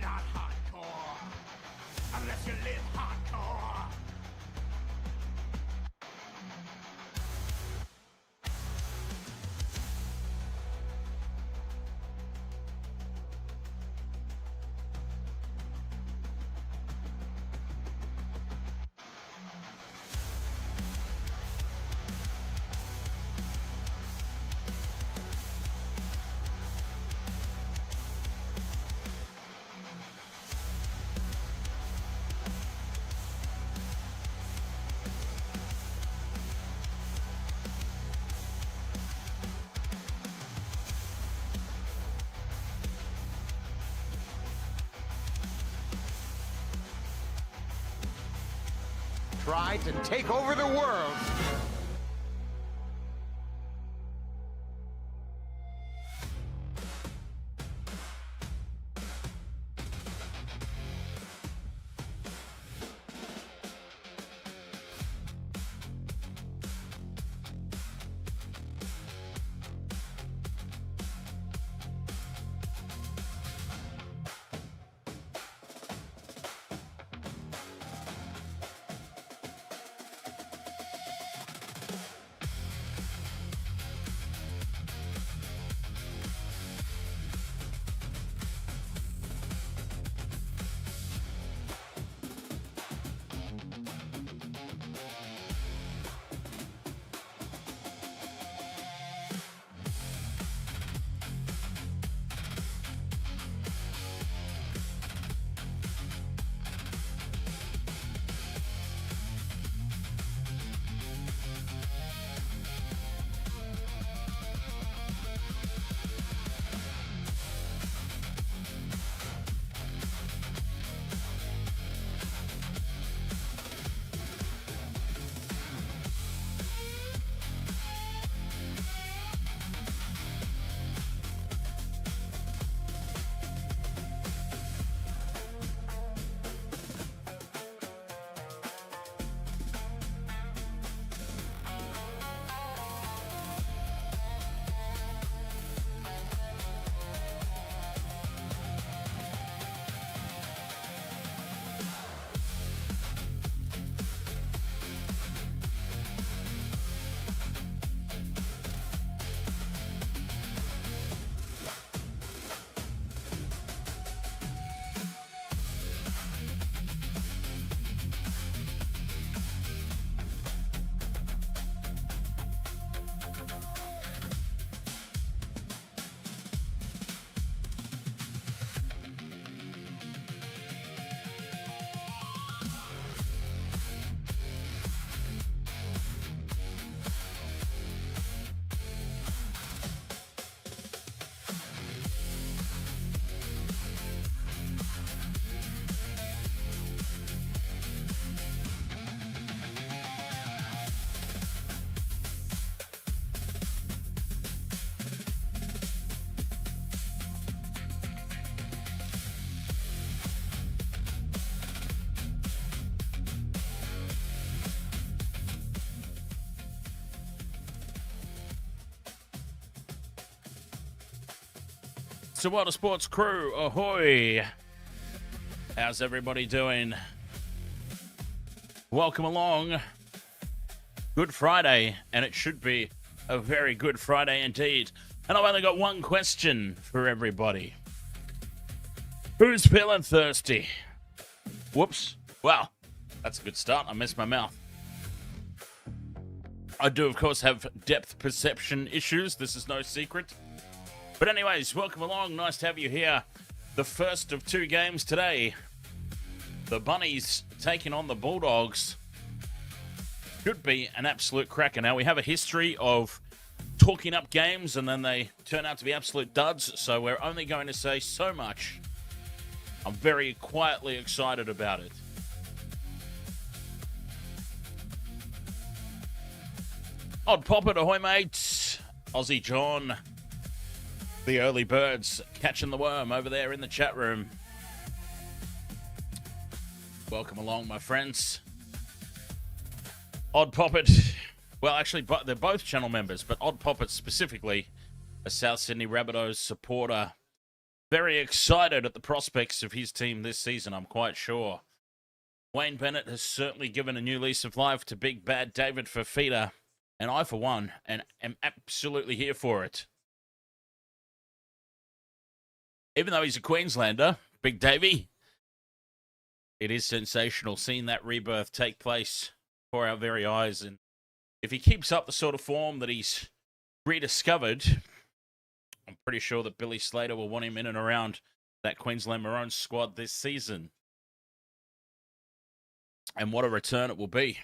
not hardcore. Unless you live hardcore. Tried to take over the world. So what a sports crew, ahoy! How's everybody doing? Welcome along. Good Friday, and it should be a very good Friday indeed. And I've only got one question for everybody. Who's feeling thirsty? Whoops. Well, that's a good start. I missed my mouth. I do, of course, have depth perception issues. This is no secret. But anyways, welcome along. Nice to have you here. The first of two games today. The Bunnies taking on the Bulldogs. Should be an absolute cracker. Now, we have a history of talking up games and then they turn out to be absolute duds. So we're only going to say so much. I'm very quietly excited about it. Odd Poppet, ahoy mate. Aussie John. The early birds catching the worm over there in the chat room. Welcome along, my friends. Odd Poppet. Well, actually, they're both channel members, but Odd Poppet specifically, a South Sydney Rabbitohs supporter. very excited at the prospects of his team this season, I'm quite sure. Wayne Bennett has certainly given a new lease of life to big bad David Fafita, and I, for one, am absolutely here for it. Even though he's a Queenslander, Big Davey, it is sensational seeing that rebirth take place before our very eyes. And if he keeps up the sort of form that he's rediscovered, I'm pretty sure that Billy Slater will want him in and around that Queensland Maroons squad this season. And what a return it will be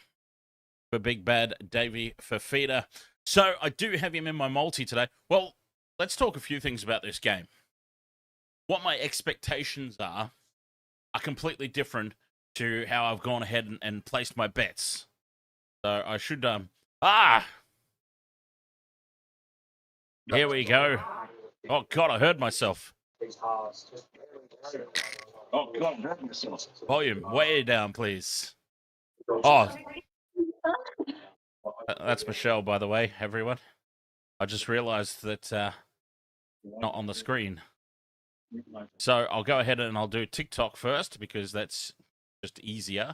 for big bad Davey Fafita. So I do have him in my multi today. Well, let's talk a few things about this game. What my expectations are completely different to how I've gone ahead and placed my bets. So I should, here we go. Oh, God, I heard myself. Oh, God, I heard myself. Volume way down, please. Oh, that's Michelle, by the way, everyone. I just realized that not on the screen. So I'll go ahead and I'll do TikTok first because that's just easier.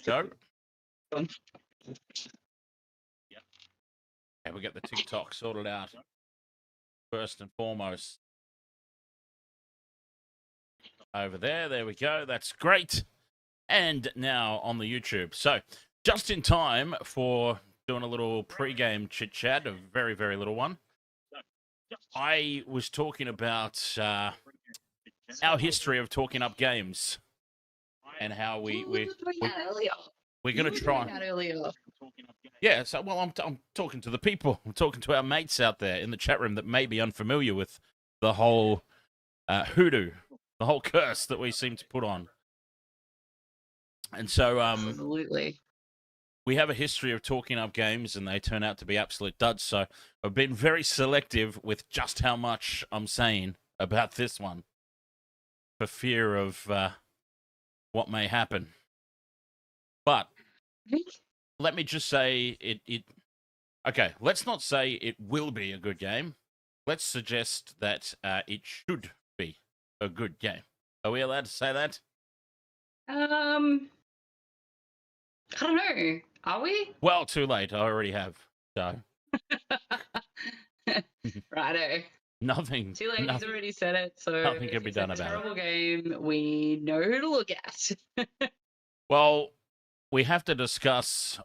Go. Yeah, we'll get the TikTok sorted out first and foremost. Over there we go. That's great. And now on the YouTube. So just in time for doing a little pre-game chit-chat, a very, very little one. I was talking about our history of talking up games and how we're going to try. Yeah, so well, I'm talking to the people. I'm talking to our mates out there in the chat room that may be unfamiliar with the whole hoodoo, the whole curse that we seem to put on. And so, absolutely. We have a history of talking up games, and they turn out to be absolute duds. So I've been very selective with just how much I'm saying about this one, for fear of what may happen. But let me just say it. Okay, let's not say it will be a good game. Let's suggest that it should be a good game. Are we allowed to say that? I don't know. Are we? Well, too late. I already have. So. Righto. Nothing. Too late. He's already said it. So nothing can be done about it. Terrible game. We know who to look at. Well, we have to discuss.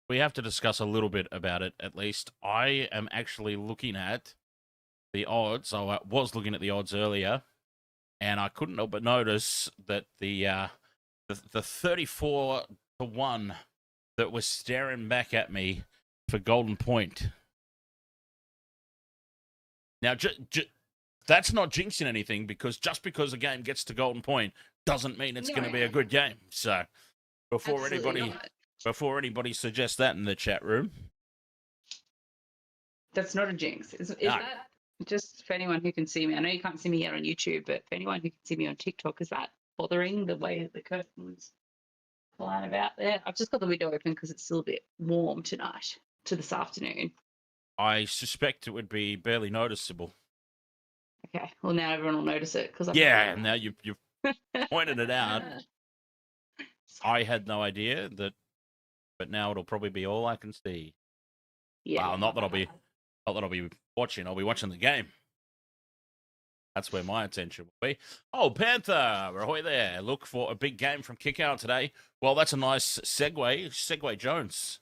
We have to discuss a little bit about it. At least I am actually looking at the odds. I was looking at the odds earlier, and I couldn't help but notice that the 34-1 that was staring back at me for Golden Point. Now, that's not jinxing anything, because just because a game gets to Golden Point doesn't mean it's going to be a good game. So before anybody suggests that in the chat room. That's not a jinx. Is that just for anyone who can see me? I know you can't see me here on YouTube, but for anyone who can see me on TikTok, is that bothering the way the curtains flying about there? I've just got the window open because it's still a bit warm tonight to this afternoon. I suspect it would be barely noticeable. Okay, well now everyone will notice it because and now you've pointed it out. I had no idea that, but now it'll probably be all I can see. Yeah. Well, not that I'll be watching. I'll be watching the game. That's where my attention will be. Oh, Panther, ahoy there. Look for a big game from Kick-Out today. Well, that's a nice segue Jones,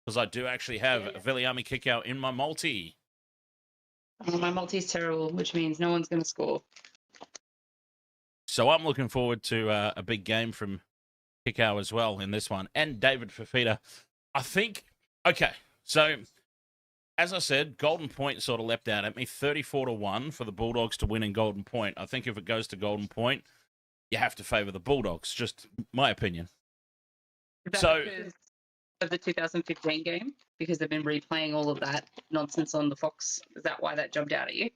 because I do actually have a Viliami Kick-Out in my multi. Oh, my multi's terrible, which means no one's going to score. So I'm looking forward to a big game from Kick-Out as well in this one. And David Fafita. I think, okay, so as I said, Golden Point sort of leapt out at me, 34-1 for the Bulldogs to win in Golden Point. I think if it goes to Golden Point, you have to favour the Bulldogs. Just my opinion. Is that because of the 2015 game? Because they've been replaying all of that nonsense on the Fox. Is that why that jumped out at you?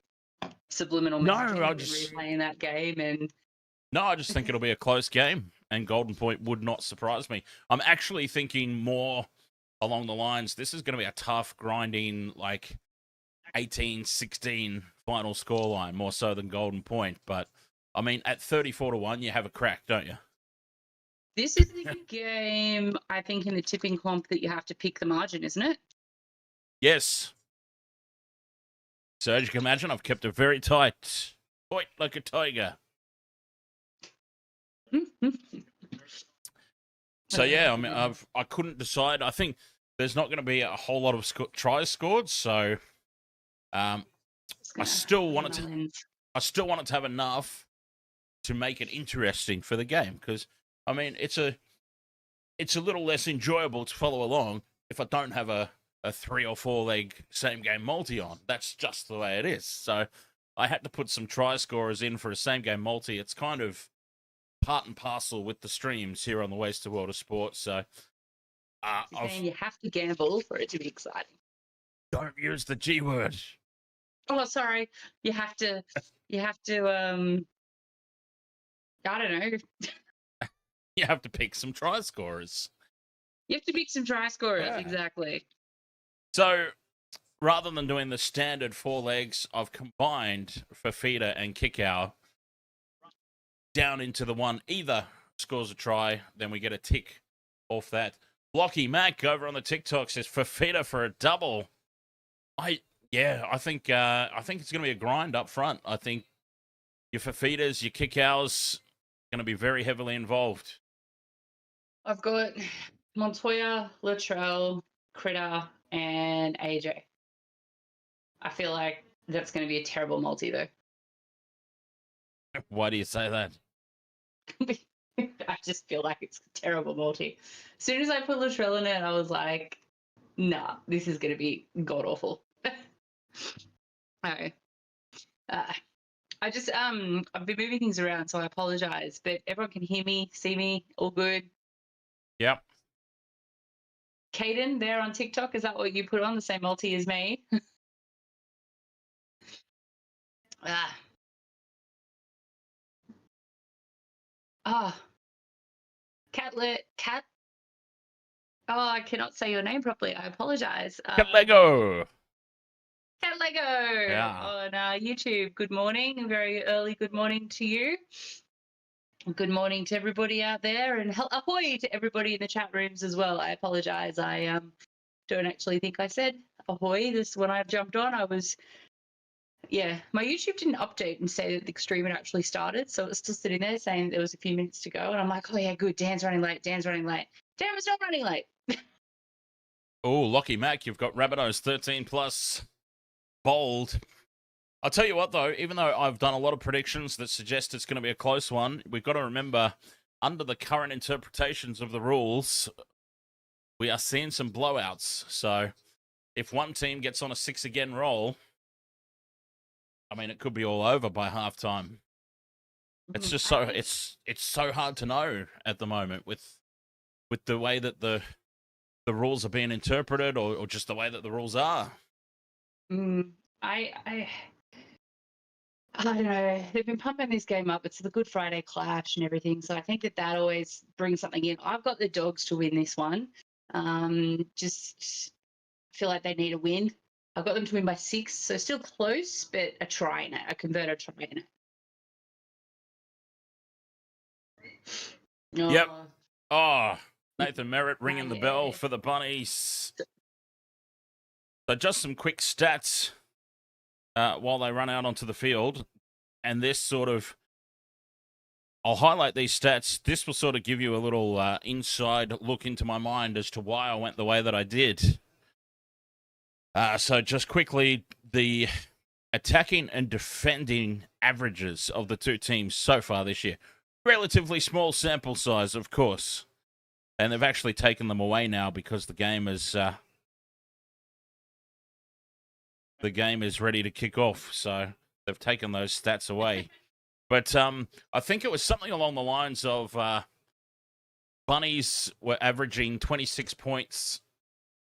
Subliminal messaging. No, I just replaying that game and. No, I just think it'll be a close game, and Golden Point would not surprise me. I'm actually thinking more along the lines, this is going to be a tough, grinding, like, 18-16 final scoreline, more so than Golden Point. But, I mean, at 34-1, you have a crack, don't you? This is the game, I think, in the tipping comp that you have to pick the margin, isn't it? Yes. So as you can imagine, I've kept it very tight. Point like a tiger. So yeah, I mean, I couldn't decide. I think there's not going to be a whole lot of tries scored, so I still want it to have enough to make it interesting for the game. Because I mean, it's a little less enjoyable to follow along if I don't have a 3 or 4 leg same game multi on. That's just the way it is. So I had to put some try scorers in for a same game multi. It's kind of part and parcel with the streams here on the Waste of World of Sport. So you have to gamble for it to be exciting. Don't use the G word. Oh, sorry. You have to I don't know. You have to pick some try scorers. You have to pick some try scorers, Yeah. exactly. So rather than doing the standard 4 legs, I've combined Fafita and Kickow down into the one. Either scores a try, then we get a tick off that. Lockie Mac over on the TikTok says Fafita for a double. I think it's going to be a grind up front. I think your Fafitas, your Kickows going to be very heavily involved. I've got Montoya, Latrell, Critter, and AJ. I feel like that's going to be a terrible multi, though. Why do you say that? I just feel like it's a terrible multi. As soon as I put Latrell in it, I was like, nah, this is going to be god-awful. Okay. I've been moving things around, so I apologize, but everyone can hear me, see me, all good. Yep. Caden, there on TikTok, is that what you put on, the same multi as me? Cat. Oh, I cannot say your name properly. I apologize. Cat Lego. Cat Lego. Yeah. On YouTube. Good morning. Very early good morning to you. Good morning to everybody out there, and ahoy to everybody in the chat rooms as well. I apologize. I don't actually think I said ahoy. This when I jumped on, I was. Yeah, my YouTube didn't update and say that the stream had actually started, so it's still sitting there saying there was a few minutes to go, and I'm like, oh yeah, good. Dan's running late. Dan, it's not running late. Oh, Lockie Mac, you've got Rabbitohs 13 plus. Bold. I'll tell you what, though, even though I've done a lot of predictions that suggest it's going to be a close one, we've got to remember, under the current interpretations of the rules, we are seeing some blowouts. So if one team gets on a 6-again roll, I mean, it could be all over by halftime. It's just so it's so hard to know at the moment with the way that the rules are being interpreted, or just the way that the rules are. I don't know. They've been pumping this game up. It's the Good Friday clash and everything, so I think that always brings something in. I've got the Dogs to win this one. Just feel like they need a win. I've got them to win by 6, so still close, but a try in it, a converter try in it. Yep. Oh, Nathan Merritt ringing the bell for the Bunnies. So just some quick stats while they run out onto the field. And this sort of, I'll highlight these stats. This will sort of give you a little inside look into my mind as to why I went the way that I did. So just quickly, the attacking and defending averages of the two teams so far this year. Relatively small sample size, of course. And they've actually taken them away now because the game is ready to kick off. So they've taken those stats away. But I think it was something along the lines of Bunnies were averaging 26 points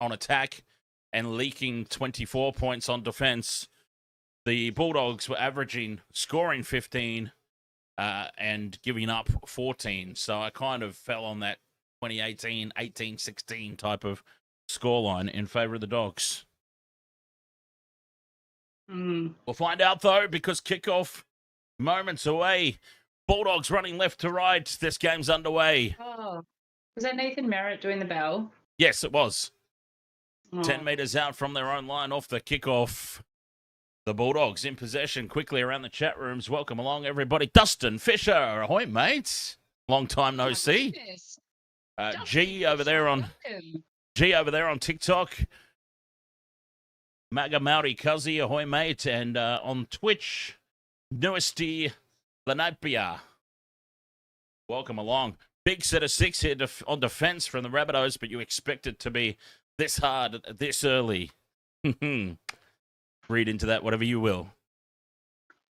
on attack and leaking 24 points on defense. The Bulldogs were scoring 15 and giving up 14. So I kind of fell on that 2018, 18-16 type of scoreline in favor of the Dogs. We'll find out, though, because kickoff moments away. Bulldogs running left to right. This game's underway. Oh, was that Nathan Merritt doing the bell? Yes, it was. Oh. 10 metres out from their own line off the kickoff. The Bulldogs in possession quickly around the chat rooms. Welcome along, everybody. Dustin Fisher. Ahoy, mates. Long time no see. Goodness. G over there on TikTok. Maga Maori Cuzzy, ahoy, mate. And on Twitch, Newesty Lanapia. Welcome along. Big set of 6 here on defense from the Rabbitohs, but you expect it to be this hard, this early. Read into that whatever you will.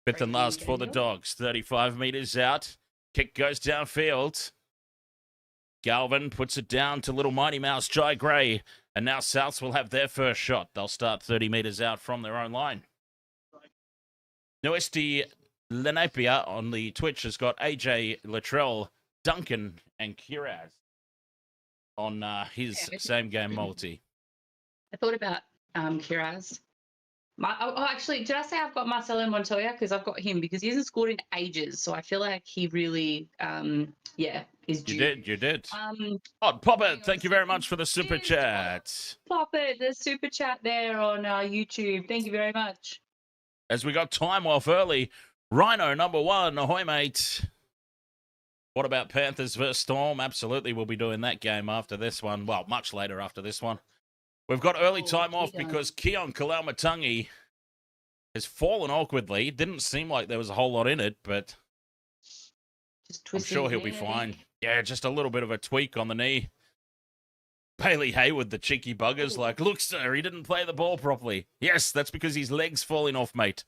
Fifth and last for the Dogs. 35 metres out. Kick goes downfield. Galvin puts it down to little Mighty Mouse Jai Gray. And now Souths will have their first shot. They'll start 30 metres out from their own line. Noesti Lenapia on the Twitch has got AJ Latrell, Duncan, and Kiraz on his same game multi. I thought about Kiraz. Actually, did I say I've got Marcelo Montoya? Because I've got him because he hasn't scored in ages. So I feel like he really, is due. You did. Popper, thank you very much for the super chat. Popper, the super chat there on YouTube. Thank you very much. As we got time off early, Rhino number 1, ahoy, mate. What about Panthers versus Storm? Absolutely, we'll be doing that game after this one. Well, much later after this one. We've got early time off because Keon Kalaumatangi has fallen awkwardly. It didn't seem like there was a whole lot in it, but I'm sure he'll be fine. Yeah, just a little bit of a tweak on the knee. Bailey Hayward, the cheeky buggers, like, look, sir, he didn't play the ball properly. Yes, that's because his leg's falling off, mate.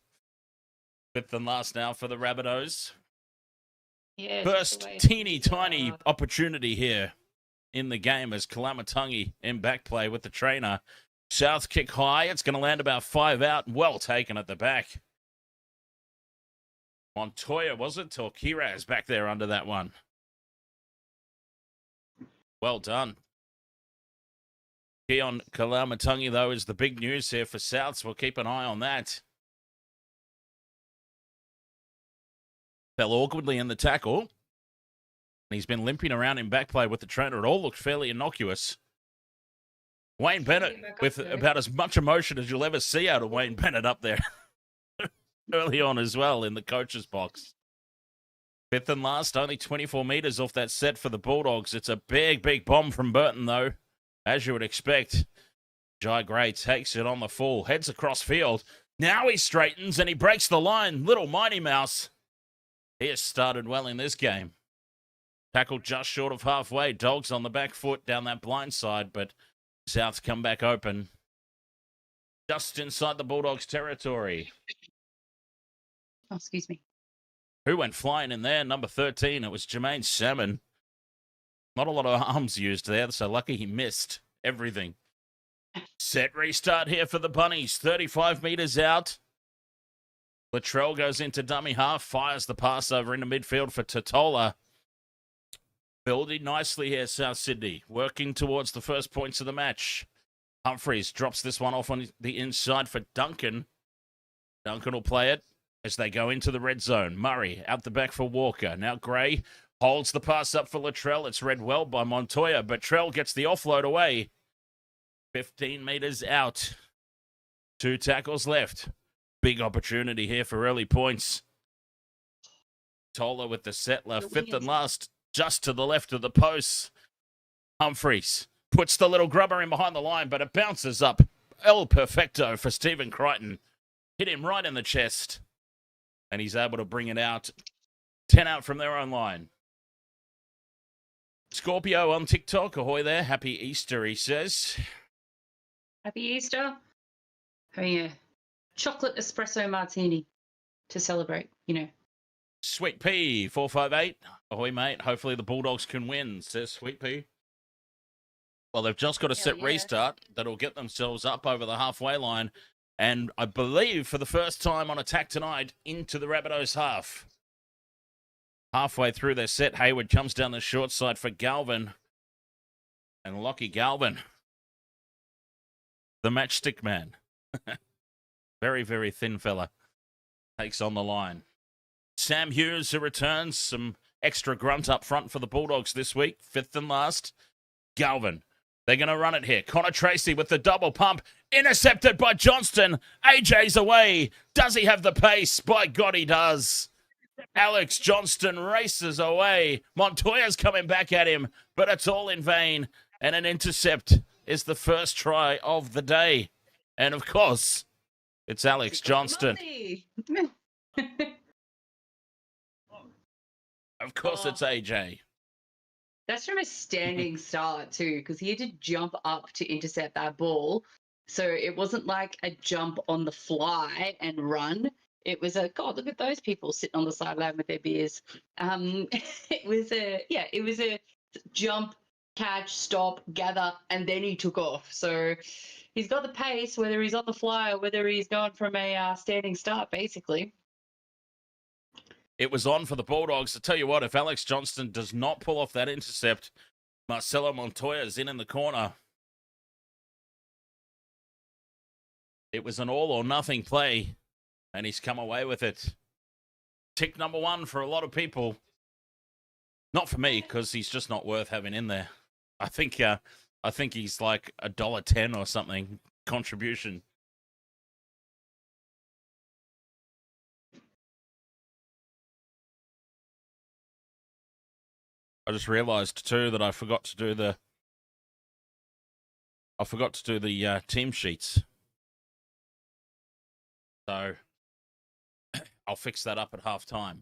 Fifth and last now for the Rabbitohs. Yeah, first teeny tiny opportunity here in the game as Kalamatangi in back play with the trainer. South kick high. It's going to land about 5 out. Well taken at the back. Montoya, was it? Or Kiraz back there under that one. Well done. Keon Kalamatangi, though, is the big news here for Souths. We'll keep an eye on that. Fell awkwardly in the tackle. He's been limping around in back play with the trainer. It all looked fairly innocuous. Wayne Bennett with about as much emotion as you'll ever see out of Wayne Bennett up there. Early on as well in the coach's box. Fifth and last, only 24 metres off that set for the Bulldogs. It's a big, big bomb from Burton, though, as you would expect. Jai Gray takes it on the full, heads across field. Now he straightens and he breaks the line. Little Mighty Mouse. He has started well in this game. Tackled just short of halfway. Dogs on the back foot down that blind side, but Souths come back open. Just inside the Bulldogs' territory. Oh, excuse me. Who went flying in there? Number 13. It was Jermaine Salmon. Not a lot of arms used there, so lucky he missed everything. Set restart here for the Bunnies. 35 metres out. Latrell goes into dummy half, fires the pass over into midfield for Totola. Building nicely here, South Sydney. Working towards the first points of the match. Humphreys drops this one off on the inside for Duncan. Duncan will play it as they go into the red zone. Murray out the back for Walker. Now Gray holds the pass up for Latrell. It's read well by Montoya, but Trell gets the offload away. 15 metres out. 2 tackles left. Big opportunity here for early points. Tola with the settler. Fifth and last, just to the left of the post. Humphreys puts the little grubber in behind the line, but it bounces up. El Perfecto for Stephen Crichton. Hit him right in the chest. And he's able to bring it out. 10 out from their own line. Scorpio on TikTok. Ahoy there. Happy Easter, he says. Happy Easter. Having a chocolate espresso martini to celebrate, you know. Sweet Pea 458. Ahoy, mate. Hopefully the Bulldogs can win, says Sweet Pea. Well, they've just got a set restart that'll get themselves up over the halfway line. And I believe for the first time on attack tonight into the Rabbitohs half. Halfway through their set, Hayward comes down the short side for Galvin. And Lockie Galvin, the matchstick man. Very, very thin fella. Takes on the line. Sam Hughes, who returns. Some extra grunt up front for the Bulldogs this week. Fifth and last. Galvin. They're going to run it here. Connor Tracy with the double pump. Intercepted by Johnston. AJ's away. Does he have the pace? By God, he does. Alex Johnston races away. Montoya's coming back at him, but it's all in vain. And an intercept is the first try of the day. And of course, it's Alex Johnston. Of course, it's AJ. That's from a standing start too, because he had to jump up to intercept that ball. So it wasn't like a jump on the fly and run. It was a, God, look at those people sitting on the sideline with their beers. It was a jump, catch, stop, gather, and then he took off. So he's got the pace, whether he's on the fly or whether he's going from a standing start, basically. It was on for the Bulldogs. I tell you what, if Alex Johnston does not pull off that intercept, Marcelo Montoya's in the corner. It was an all or nothing play, and he's come away with it. Tick number one for a lot of people. Not for me, because he's just not worth having in there. I think he's like $1.10 or something contribution. I just realised too that I forgot to do the team sheets. So I'll fix that up at halftime.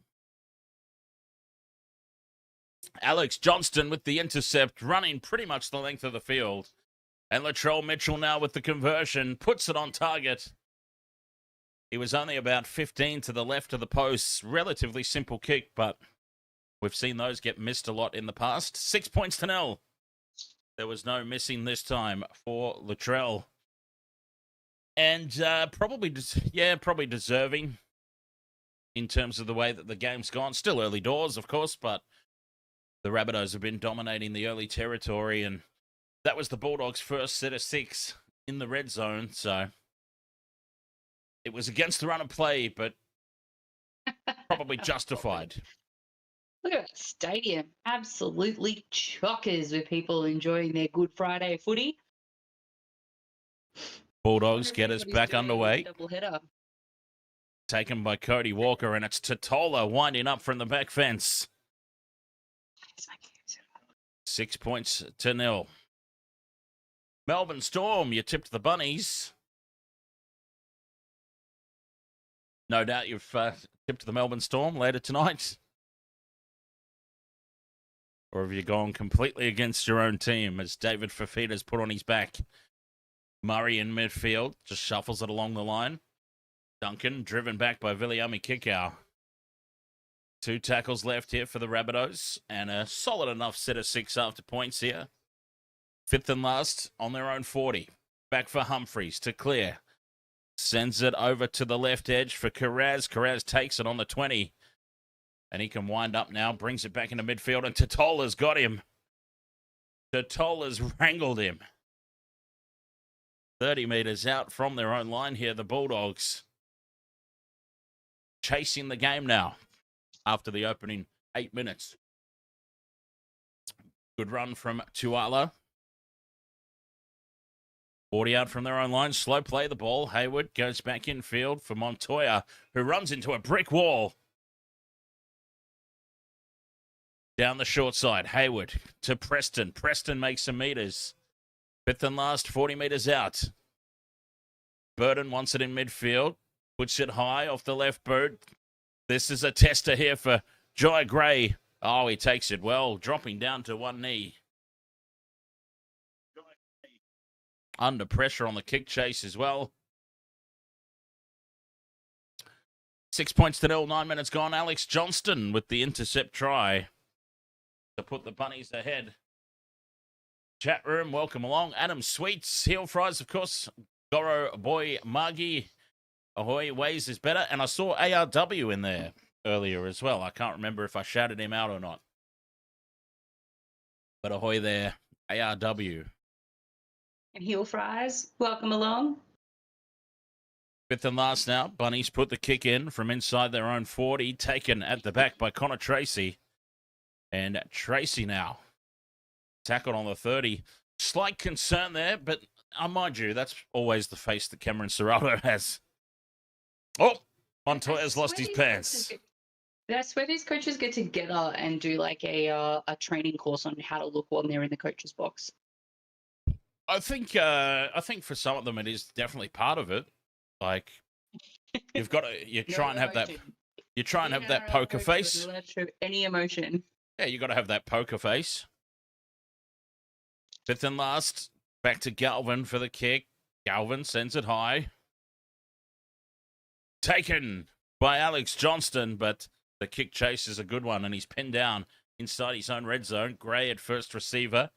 Alex Johnston with the intercept, running pretty much the length of the field. And Latrell Mitchell now with the conversion, puts it on target. He was only about 15 to the left of the post. Relatively simple kick, but we've seen those get missed a lot in the past. 6 points to 0. There was no missing this time for Latrell. And probably deserving in terms of the way that the game's gone. Still early doors, of course, but the Rabbitohs have been dominating the early territory, and that was the Bulldogs' first set of 6 in the red zone, so it was against the run of play, but probably justified. Look at that stadium. Absolutely chockers with people enjoying their Good Friday footy. Bulldogs get us back underway. Doubleheader. Taken by Cody Walker, and it's Totola winding up from the back fence. 6 points to 0. Melbourne Storm, you tipped the Bunnies. No doubt you've tipped the Melbourne Storm later tonight. Or have you gone completely against your own team as David Fafita's put on his back? Murray in midfield, just shuffles it along the line. Duncan driven back by Viliami Kikau. 2 tackles left here for the Rabbitohs, and a solid enough set of 6 after points here. 5th and last on their own 40. Back for Humphreys to clear. Sends it over to the left edge for Carraz. Carraz takes it on the 20. And he can wind up now, brings it back into midfield, and Totola's got him. Totola's wrangled him. 30 metres out from their own line here, the Bulldogs. Chasing the game now after the opening 8 minutes. Good run from Tuala. 40 out from their own line. Slow play the ball. Hayward goes back in field for Montoya, who runs into a brick wall. Down the short side. Hayward to Preston. Preston makes some meters. 5th and last, 40 metres out. Burton wants it in midfield. Puts it high off the left boot. This is a tester here for Jai Gray. Oh, he takes it well, dropping down to one knee. Under pressure on the kick chase as well. 6 points to 0, 9 minutes gone. Alex Johnston with the intercept try to put the Bunnies ahead. Chat room, welcome along. Adam Sweets, heel fries, of course. Goro Boy Margie. Ahoy, Ways is better. And I saw ARW in there earlier as well. I can't remember if I shouted him out or not. But ahoy there, ARW. And heel fries, welcome along. Fifth and last now. Bunnies put the kick in from inside their own 40. Taken at the back by Connor Tracy. And Tracy now tackled on the 30. Slight concern there, but mind you, that's always the face that Cameron Serraldo has. Oh, Montoya's lost his pants. That's where these coaches get together and do like a training course on how to look when they're in the coach's box. I think for some of them it is definitely part of it. Like you've got to you try and have that poker face. Any emotion. Yeah, you got to have that poker face. Fifth and last, back to Galvin for the kick. Galvin sends it high. Taken by Alex Johnston, but the kick chase is a good one, and he's pinned down inside his own red zone. Gray at first receiver.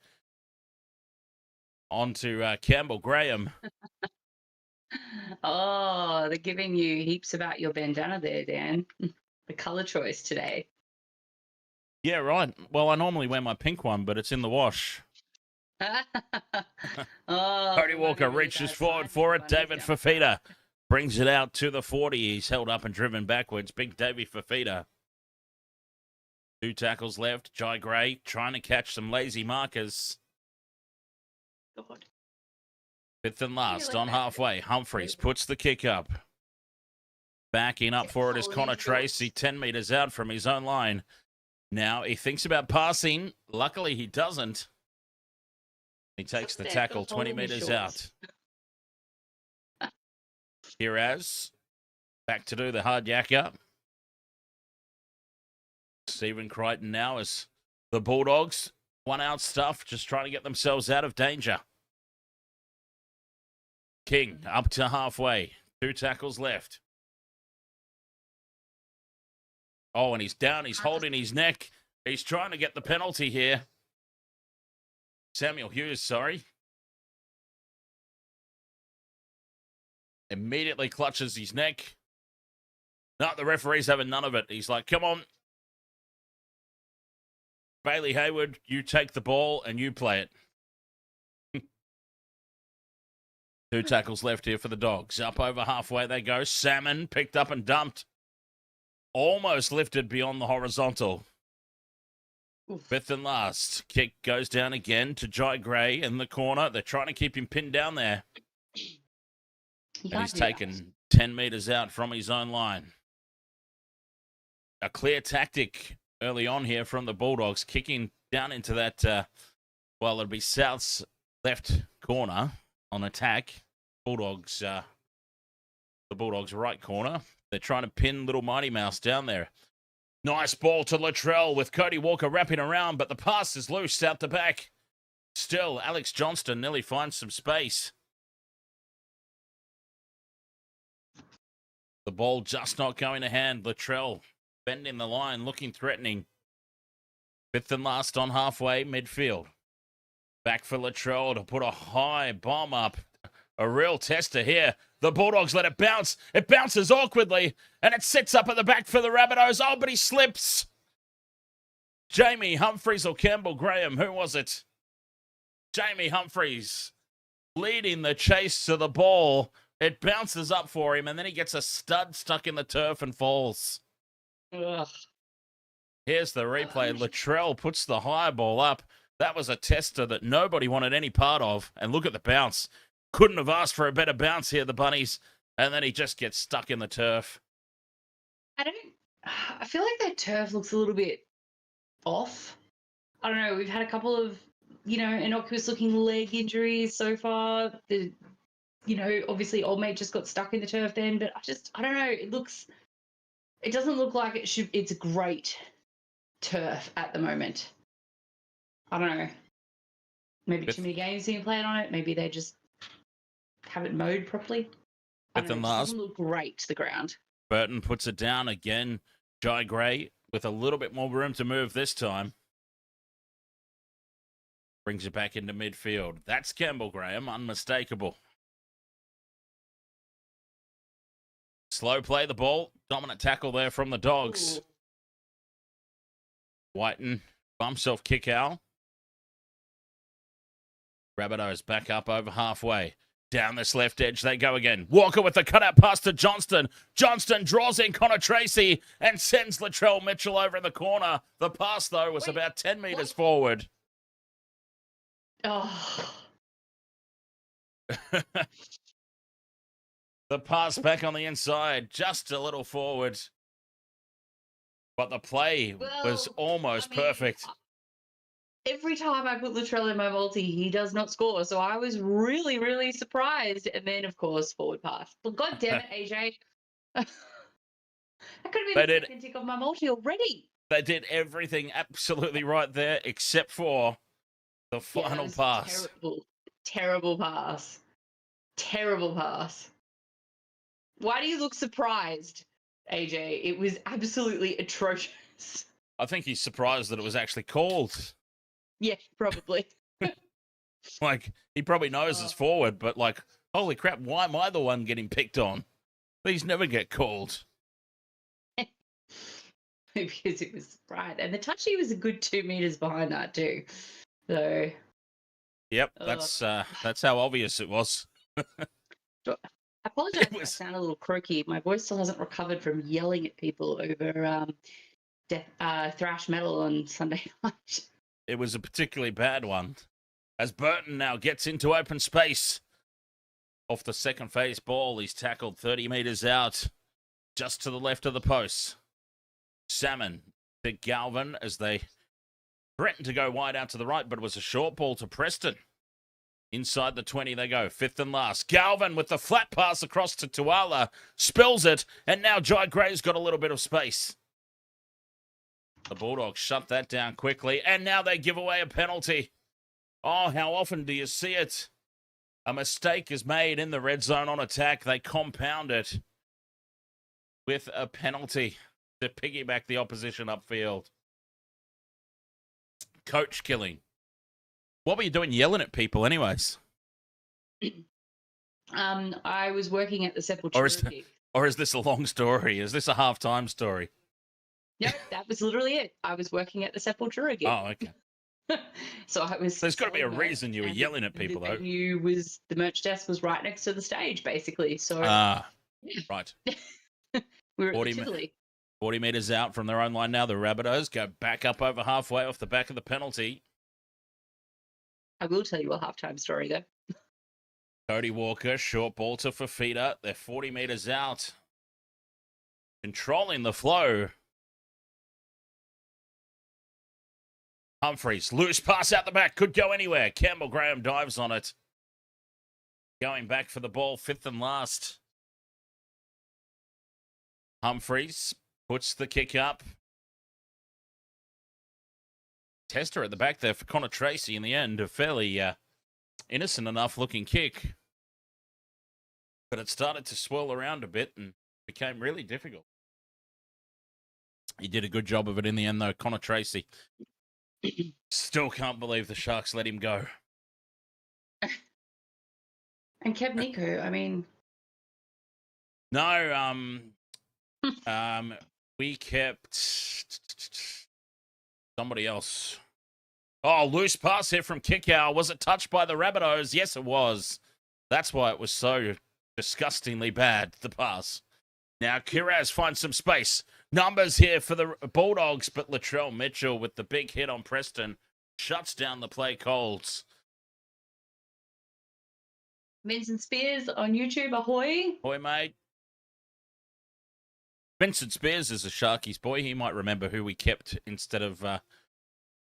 On to Campbell Graham. Oh, they're giving you heaps about your bandana there, Dan. The colour choice today. Yeah, right. Well, I normally wear my pink one, but it's in the wash. Cody Walker reaches forward for it. David Fafita brings it out to the 40. He's held up and driven backwards. Big Davey Fafita. 2 tackles left. Jai Gray trying to catch some lazy markers. God. Fifth and last on halfway. Humphreys puts the kick up. Backing up for it is Connor Tracy, 10 metres out from his own line. Now he thinks about passing. Luckily he doesn't. He takes the tackle 20 metres out. Kiraz back to do the hard yakka. Stephen Crichton now as the Bulldogs, 1 out stuff, just trying to get themselves out of danger. King up to halfway. 2 tackles left. Oh, and he's down. He's holding his neck. He's trying to get the penalty here. Samuel Hughes, sorry. Immediately clutches his neck. No, the referee's having none of it. He's like, come on. Bailey Hayward, you take the ball and you play it. 2 tackles left here for the Dogs. Up over halfway they go. Salmon picked up and dumped. Almost lifted beyond the horizontal. Oof. Fifth and last. Kick goes down again to Jai Gray in the corner. They're trying to keep him pinned down there. And he's taken 10 metres out from his own line. A clear tactic early on here from the Bulldogs, kicking down into that, it'd be South's left corner on attack. The Bulldogs' right corner. They're trying to pin little Mighty Mouse down there. Nice ball to Latrell with Cody Walker wrapping around, but the pass is loose out the back. Still, Alex Johnston nearly finds some space. The ball just not going to hand. Latrell bending the line, looking threatening. Fifth and last on halfway, midfield. Back for Latrell to put a high bomb up. A real tester here. The Bulldogs let it bounce. It bounces awkwardly, and it sits up at the back for the Rabbitohs. Oh, but he slips. Jamie Humphreys or Campbell Graham, who was it? Jamie Humphreys leading the chase to the ball. It bounces up for him, and then he gets a stud stuck in the turf and falls. Ugh. Here's the replay. Latrell puts the high ball up. That was a tester that nobody wanted any part of. And look at the bounce. Couldn't have asked for a better bounce here, the Bunnies. And then he just gets stuck in the turf. I feel like that turf looks a little bit off. I don't know. We've had a couple of, innocuous looking leg injuries so far. Obviously old mate just got stuck in the turf then, but I don't know. It doesn't look like it's a great turf at the moment. I don't know. Maybe too many games being played on it. Maybe they just haven't mowed properly. It doesn't look great, the ground. Burton puts it down again. Jai Gray with a little bit more room to move this time. Brings it back into midfield. That's Campbell Graham, unmistakable. Slow play the ball. Dominant tackle there from the Dogs. Ooh. Whiten bumps off kick out. Rabbitohs back up over halfway. Down this left edge they go again. Walker with the cutout pass to Johnston. Johnston draws in Connor Tracy and sends Latrell Mitchell over in the corner. The pass, though, was about 10 metres forward. Oh. The pass back on the inside, just a little forward. But the play was almost perfect. Every time I put Latrell in my multi, he does not score. So I was really, really surprised. And then, of course, forward pass. But God damn it, AJ. That could have been the second tick of my multi already. They did everything absolutely right there, except for the final pass. Terrible pass. Terrible pass. Why do you look surprised, AJ? It was absolutely atrocious. I think he's surprised that it was actually called. Yeah, probably. Like, he probably knows it's forward, but like, holy crap, why am I the one getting picked on? These never get called. Because it was right. And the touchy was a good 2 meters behind that too. So yep, that's how obvious it was. I apologize if I sound a little croaky. My voice still hasn't recovered from yelling at people over thrash metal on Sunday night. It was a particularly bad one. As Burton now gets into open space. Off the second phase ball, he's tackled 30 metres out, just to the left of the post. Salmon to Galvin as they threatened to go wide out to the right, but it was a short ball to Preston. Inside the 20 they go, fifth and last. Galvin with the flat pass across to Tuala, spills it, and now Jai Gray's got a little bit of space. The Bulldogs shut that down quickly, and now they give away a penalty. Oh, how often do you see it? A mistake is made in the red zone on attack. They compound it with a penalty to piggyback the opposition upfield. Coach killing. What were you doing yelling at people anyways? I was working at the Sepultura. Or is this a long story? Is this a half-time story? No, that was literally it. I was working at the Sepultura gig. Oh, okay. So I was. There's got to be a reason you were yelling at people, though. The merch desk was right next to the stage, basically. So. Right. We were 40 metres out from their own line now. The Rabbitohs go back up over halfway off the back of the penalty. I will tell you a halftime story, though. Cody Walker, short ball to Fafita. They're 40 metres out. Controlling the flow. Humphreys, loose pass out the back, could go anywhere. Campbell Graham dives on it. Going back for the ball, fifth and last. Humphreys puts the kick up. Tester at the back there for Connor Tracy in the end. A fairly innocent enough looking kick. But it started to swirl around a bit and became really difficult. He did a good job of it in the end, though, Connor Tracy. Still can't believe the Sharks let him go. And Kev Nico, I mean... No, we kept somebody else. Oh, loose pass here from Kickow. Was it touched by the Rabbitohs? Yes, it was. That's why it was so disgustingly bad, the pass. Now, Kiraz finds some space. Numbers here for the Bulldogs, but Latrell Mitchell with the big hit on Preston shuts down the play Colts. Vincent Spears on YouTube, ahoy. Ahoy, mate. Vincent Spears is a Sharkies boy. He might remember who we kept instead of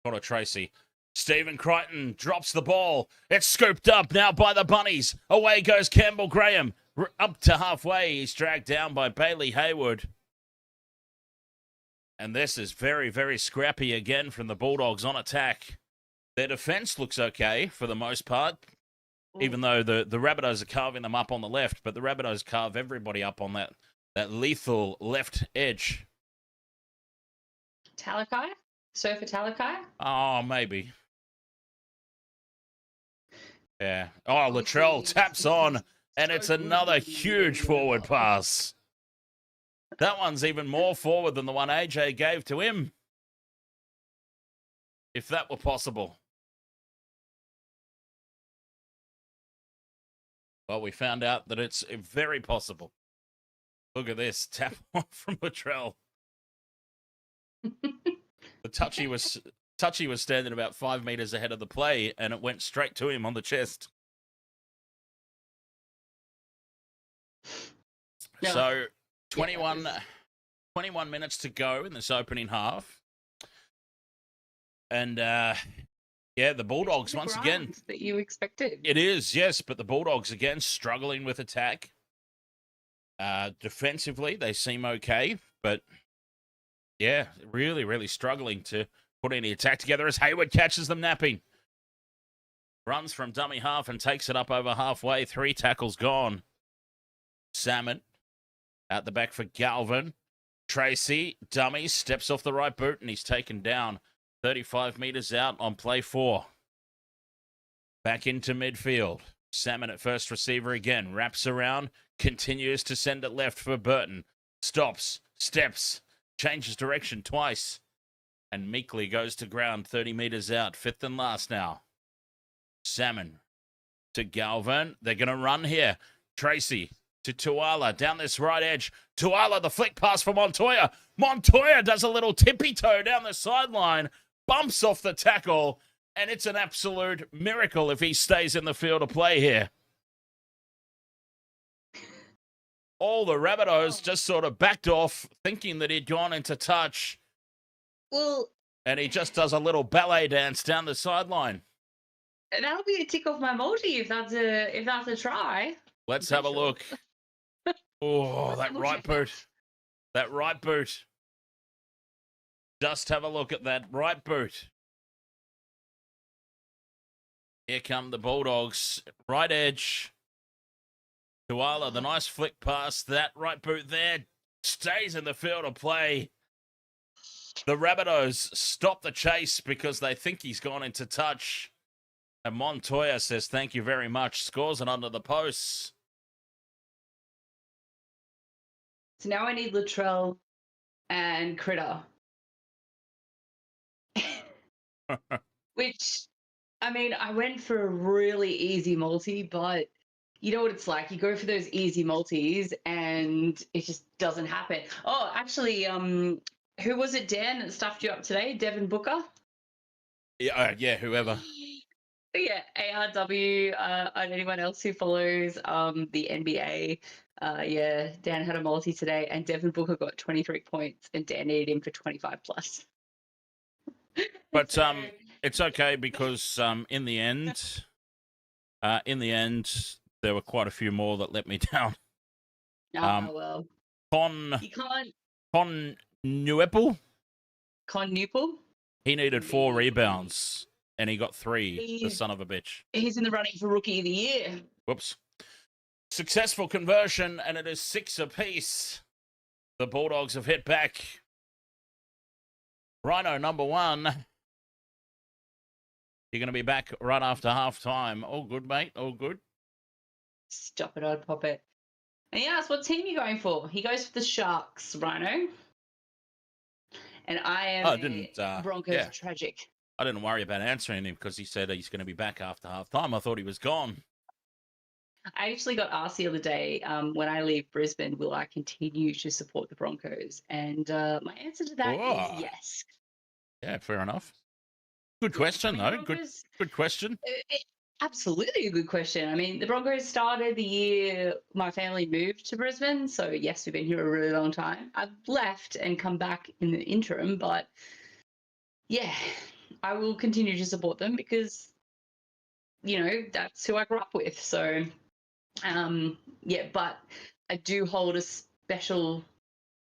Connor Tracy. Stephen Crichton drops the ball. It's scooped up now by the Bunnies. Away goes Campbell Graham. Up to halfway. He's dragged down by Bailey Hayward. And this is very, very scrappy again from the Bulldogs on attack. Their defense looks okay for the most part, even though the Rabbitohs are carving them up on the left, but the Rabbitohs carve everybody up on that lethal left edge. Talakai? Surfer Talakai? Oh, maybe. Yeah. Oh, Latrell taps on, and it's another huge forward pass. That one's even more forward than the one AJ gave to him. If that were possible. Well, we found out that it's very possible. Look at this. Tap off from Latrell. The touchy was standing about 5 meters ahead of the play, and it went straight to him on the chest. Yeah. So 21 minutes to go in this opening half. And the Bulldogs once again. That you expected. It is, yes, but the Bulldogs again struggling with attack. Defensively, they seem okay, but yeah, really, really struggling to put any attack together as Hayward catches them napping. Runs from dummy half and takes it up over halfway. 3 tackles gone. Salmon out the back for Galvin. Tracy, dummy, steps off the right boot and he's taken down 35 meters out on play 4. Back into midfield. Salmon at first receiver again. Wraps around. Continues to send it left for Burton. Stops. Steps. Changes direction twice. And meekly goes to ground 30 meters out. 5th and last now. Salmon to Galvin. They're going to run here. Tracy to Tuala down this right edge. Tuala, the flick pass for Montoya. Montoya does a little tippy toe down the sideline. Bumps off the tackle. And it's an absolute miracle if he stays in the field of play here. All the Rabbitohs just sort of backed off, thinking that he'd gone into touch. Well, and he just does a little ballet dance down the sideline. That'll be a tick off my multi if that's a try. Let's have a look. Oh, that right boot. That right boot. Just have a look at that right boot. Here come the Bulldogs. Right edge. Tuala, the nice flick pass. That right boot there stays in the field of play. The Rabbitohs stop the chase because they think he's gone into touch. And Montoya says, thank you very much. Scores it under the posts. So now I need Latrell and Critter. Which, I mean, I went for a really easy multi, but you know what it's like. You go for those easy multis and it just doesn't happen. Oh, actually, who was it, Dan, that stuffed you up today? Devin Booker? Yeah, whoever. Yeah, ARW, and anyone else who follows the NBA. Yeah, Dan had a multi today, and Devin Booker got 23 points, and Dan needed him for 25 plus. But it's okay because in the end, there were quite a few more that let me down. Well, you can't. Con Newepple? Con Newport? He needed 4 rebounds. And he got 3, the son of a bitch. He's in the running for Rookie of the Year. Whoops. Successful conversion, and it is 6 apiece. The Bulldogs have hit back. Rhino number 1. You're going to be back right after half-time. All good, mate. All good. Stop it, I'd pop it. And he asked, what team are you going for? He goes for the Sharks, Rhino. And I am Broncos tragic. I didn't worry about answering him because he said he's going to be back after half-time. I thought he was gone. I actually got asked the other day, when I leave Brisbane, will I continue to support the Broncos? And my answer to that is yes. Yeah, fair enough. Good question, though. Broncos, good question. Absolutely a good question. I mean, the Broncos started the year my family moved to Brisbane. So, yes, we've been here a really long time. I've left and come back in the interim, but yeah, I will continue to support them because, you know, that's who I grew up with. So, yeah, but I do hold a special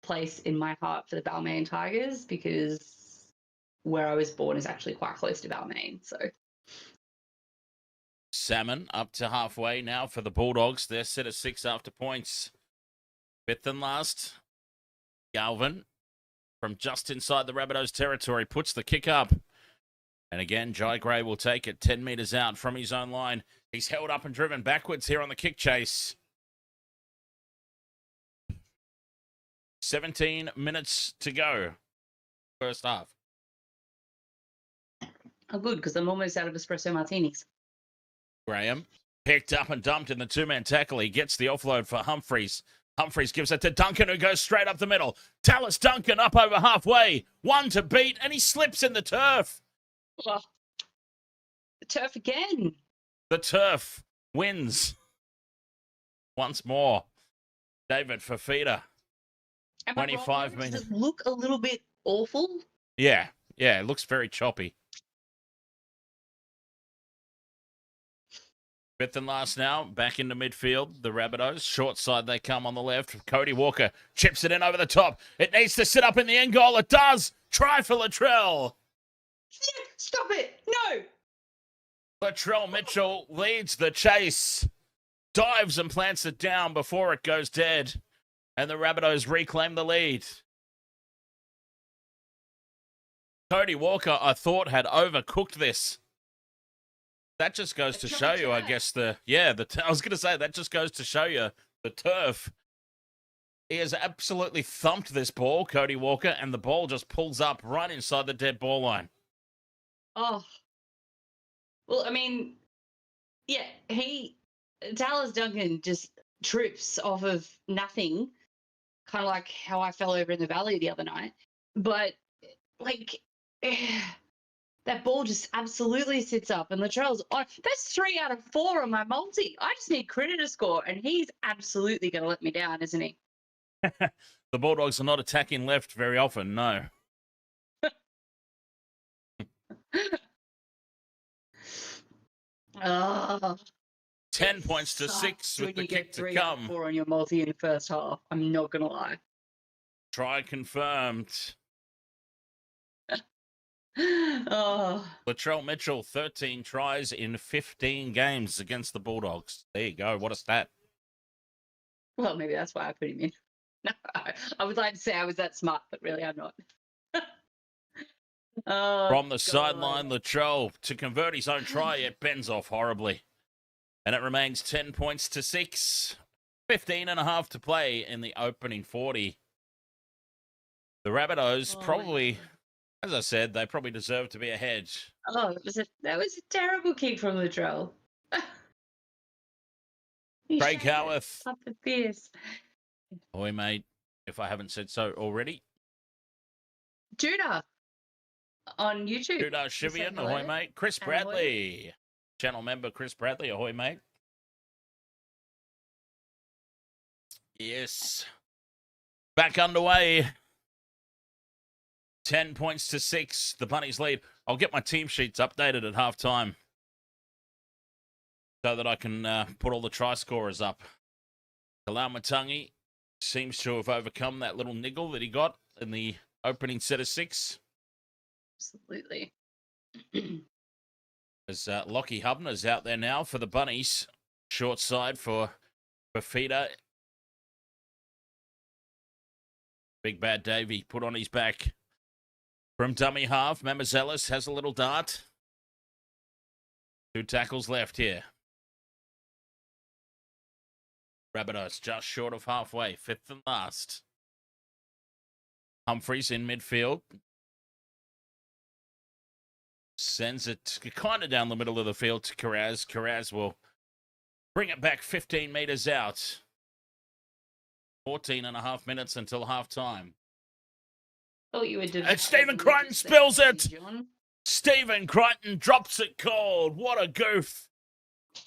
place in my heart for the Balmain Tigers because where I was born is actually quite close to Balmain. So, Salmon up to halfway now for the Bulldogs. They're set at 6 after points. 5th and last. Galvin from just inside the Rabbitohs territory puts the kick up. And again, Jai Gray will take it 10 metres out from his own line. He's held up and driven backwards here on the kick chase. 17 minutes to go. First half. Oh, good, because I'm almost out of espresso martinis. Graham Picked up and dumped in the two-man tackle. He gets the offload for Humphreys. Humphreys gives it to Duncan, who goes straight up the middle. Tallis Duncan up over halfway. One to beat, and he slips in the turf. Oh, the turf again. The turf wins. Once more. David Fafita. 25 minutes. Does it look a little bit awful? Yeah, it looks very choppy. Fifth and last now, back into midfield, the Rabbitohs. Short side they come on the left. Cody Walker chips it in over the top. It needs to sit up in the end goal. It does. Try for Latrell. Stop it. No. Latrell Mitchell leads the chase. Dives and plants it down before it goes dead. And the Rabbitohs reclaim the lead. Cody Walker, I thought, had overcooked this. That just goes to show you, I guess, I was going to say, that just goes to show you the turf. He has absolutely thumped this ball, Cody Walker, and the ball just pulls up right inside the dead ball line. Oh. Well, I mean, yeah, Tallis Duncan just trips off of nothing, kind of like how I fell over in the valley the other night. But, like, that ball just absolutely sits up, and Latrell's on. That's 3 out of 4 on my multi. I just need Critter to score, and he's absolutely going to let me down, isn't he? The Bulldogs are not attacking left very often, no. Oh, 10 points to 6 with the kick to 3 out of come. 4 on your multi in the first half. I'm not going to lie. Try confirmed. Oh. Latrell Mitchell, 13 tries in 15 games against the Bulldogs. There you go. What a stat. Well, maybe that's why I put him in. No, I would like to say I was that smart, but really I'm not. Oh, From the God. sideline, Latrell to convert his own try, it bends off horribly. And it remains 10 points to 6. 15 and a half to play in the opening 40. The Rabbitohs probably, as I said, they probably deserve to be ahead. Oh, that was a terrible kick from Latrell. Craig Howarth. Up the fierce. Ahoy, mate, if I haven't said so already. Judah on YouTube. Judah Shivian, ahoy, mate. Chris Bradley. Channel member Chris Bradley, ahoy, mate. Yes. Back underway. 10 points to 6. The Bunnies lead. I'll get my team sheets updated at halftime so that I can put all the try scorers up. Kalau Matangi seems to have overcome that little niggle that he got in the opening set of 6. Absolutely. As Lachlan Hubner's out there now for the Bunnies. Short side for Fafita. Big Bad Davey put on his back. From dummy half, Mamazelis has a little dart. 2 tackles left here. Rabbitohs just short of halfway, 5th and last. Humphreys in midfield. Sends it kind of down the middle of the field to Carraz. Carraz will bring it back 15 metres out. 14 and a half minutes until halftime. Oh, you were doing. And Stephen Crichton spills it. Stephen Crichton drops it cold. What a goof.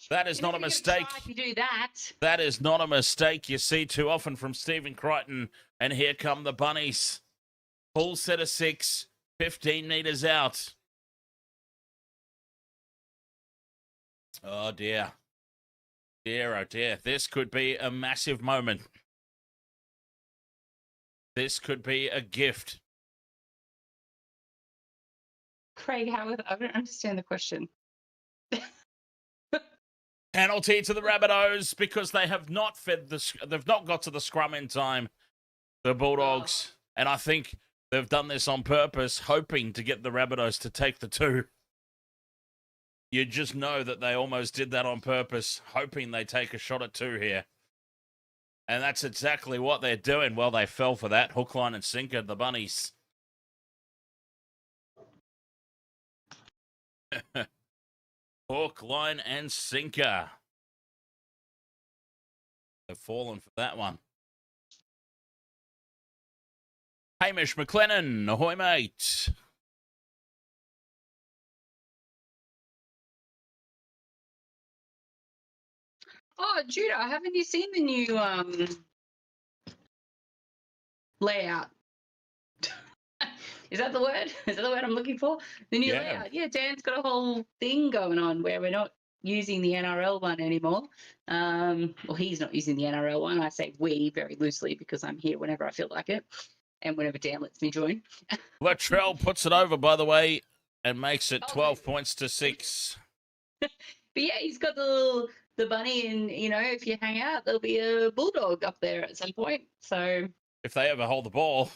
That is not a mistake. If you do that. That is not a mistake you see too often from Stephen Crichton. And here come the Bunnies. Full set of 6, 15 metres out. Oh, dear. Dear, oh, dear. This could be a massive moment. This could be a gift. Craig Howarth, I don't understand the question. Penalty to the Rabbitohs because they have not they've not got to the scrum in time. The Bulldogs. Oh. And I think they've done this on purpose, hoping to get the Rabbitohs to take the 2. You just know that they almost did that on purpose, hoping they take a shot at 2 here. And that's exactly what they're doing. Well, they fell for that. Hook, line, and sinker, the Bunnies. Hook, line, and sinker. They've fallen for that one. Hamish McLennan, ahoy, mate. Oh, Judah, haven't you seen the new layout? Is that the word? Is that the word I'm looking for? The new layout. Yeah, Dan's got a whole thing going on where we're not using the NRL one anymore. Well, he's not using the NRL one. I say we very loosely because I'm here whenever I feel like it and whenever Dan lets me join. Latrell puts it over, by the way, and makes it 12 points to 6. But yeah, he's got the bunny, and if you hang out, there'll be a bulldog up there at some point. So if they ever hold the ball.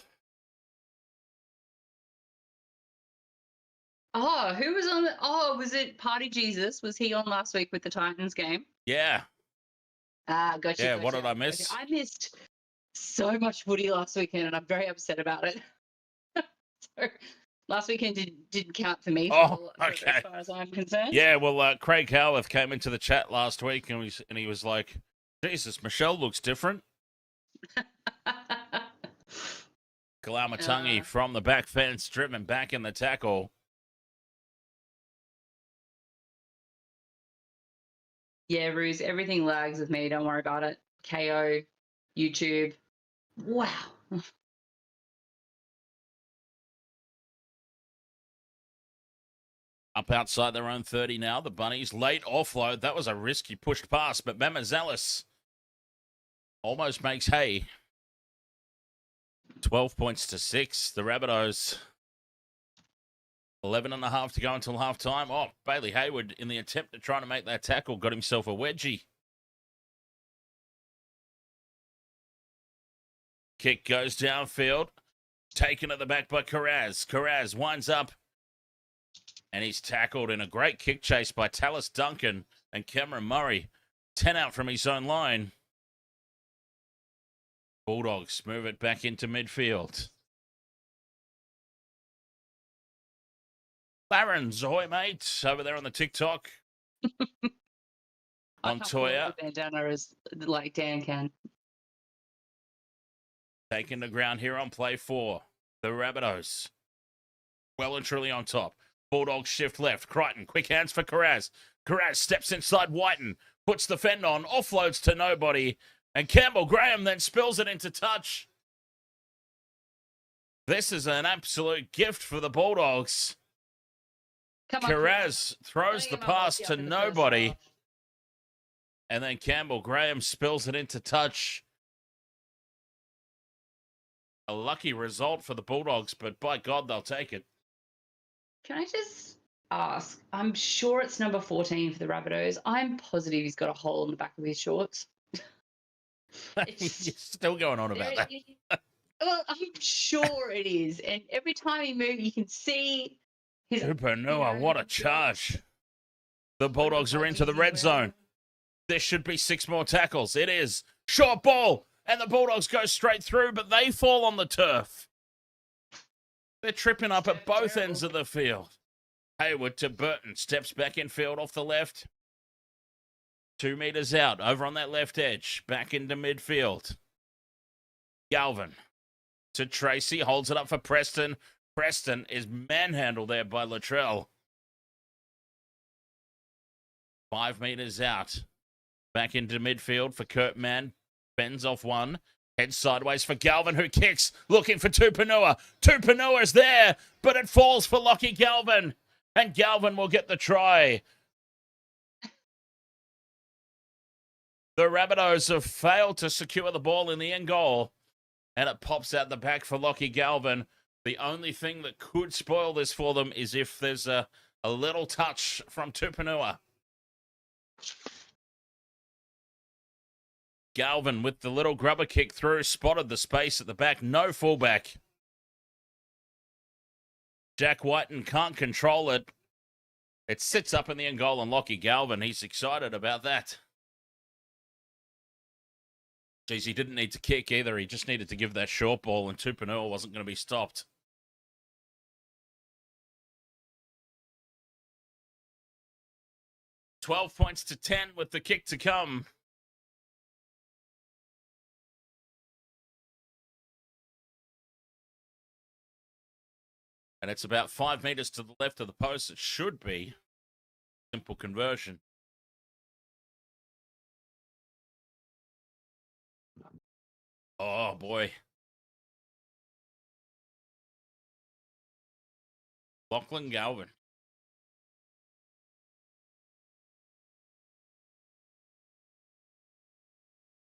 Oh, who was on? Was it Party Jesus? Was he on last week with the Titans game? Yeah. Gotcha. Yeah, what did I miss? Gotcha. I missed so much footy last weekend, and I'm very upset about it. So last weekend didn't count for me. Okay. As far as I'm concerned. Yeah, well, Craig Howarth came into the chat last week, and he was like, "Jesus, Michelle looks different." Kalamatangi from the back fence, driven back in the tackle. Yeah, Ruse, everything lags with me. Don't worry about it. KO, YouTube. Wow. Up outside their own 30 now, the Bunnies. Late offload. That was a risky pushed pass, but Mamazalis almost makes hay. 12 points to 6. The Rabbitohs. 11.5 to go until halftime. Oh, Bailey Hayward, in the attempt to try to make that tackle, got himself a wedgie. Kick goes downfield. Taken at the back by Carraz. Carraz winds up. And he's tackled in a great kick chase by Tallis Duncan and Cameron Murray. 10 out from his own line. Bulldogs move it back into midfield. Larrens, ahoy, mate, over there on the TikTok. Montoya. Bandana is like Dan can. Taking the ground here on play 4. The Rabbitohs. Well and truly on top. Bulldogs shift left. Crichton, quick hands for Carraz. Carraz steps inside Whiten. Puts the fend on. Offloads to nobody. And Campbell Graham then spills it into touch. This is an absolute gift for the Bulldogs. Carraz throws the pass to nobody. And then Campbell Graham spills it into touch. A lucky result for the Bulldogs, but by God, they'll take it. Can I just ask? I'm sure it's number 14 for the Rabbitohs. I'm positive he's got a hole in the back of his shorts. You're still going on about that. Well, I'm sure it is. And every time he moves, you can see his... Upanua, what a charge. The Bulldogs are into the red zone. There should be 6 more tackles. It is. Short ball. And the Bulldogs go straight through, but they fall on the turf. They're tripping up at both ends of the field. Hayward to Burton. Steps back in field off the left. 2 meters out. Over on that left edge. Back into midfield. Galvin to Tracy. Holds it up for Preston. Preston is manhandled there by Latrell. 5 meters out. Back into midfield for Kurtman. Bends off one. Heads sideways for Galvin, who kicks. Looking for Tupanua. Tupanua's there, but it falls for Lockie Galvin. And Galvin will get the try. The Rabbitohs have failed to secure the ball in the end goal. And it pops out the back for Lockie Galvin. The only thing that could spoil this for them is if there's a little touch from Tupanua. Galvin with the little grubber kick through, spotted the space at the back, no fullback. Jack Whiten can't control it. It sits up in the end goal and Lockie Galvin, he's excited about that. Geez, he didn't need to kick either. He just needed to give that short ball and Tupanua wasn't going to be stopped. $12 points to 10 with the kick to come. And it's about 5 meters to the left of the post. It should be. Simple conversion. Oh, boy. Lachlan Galvin.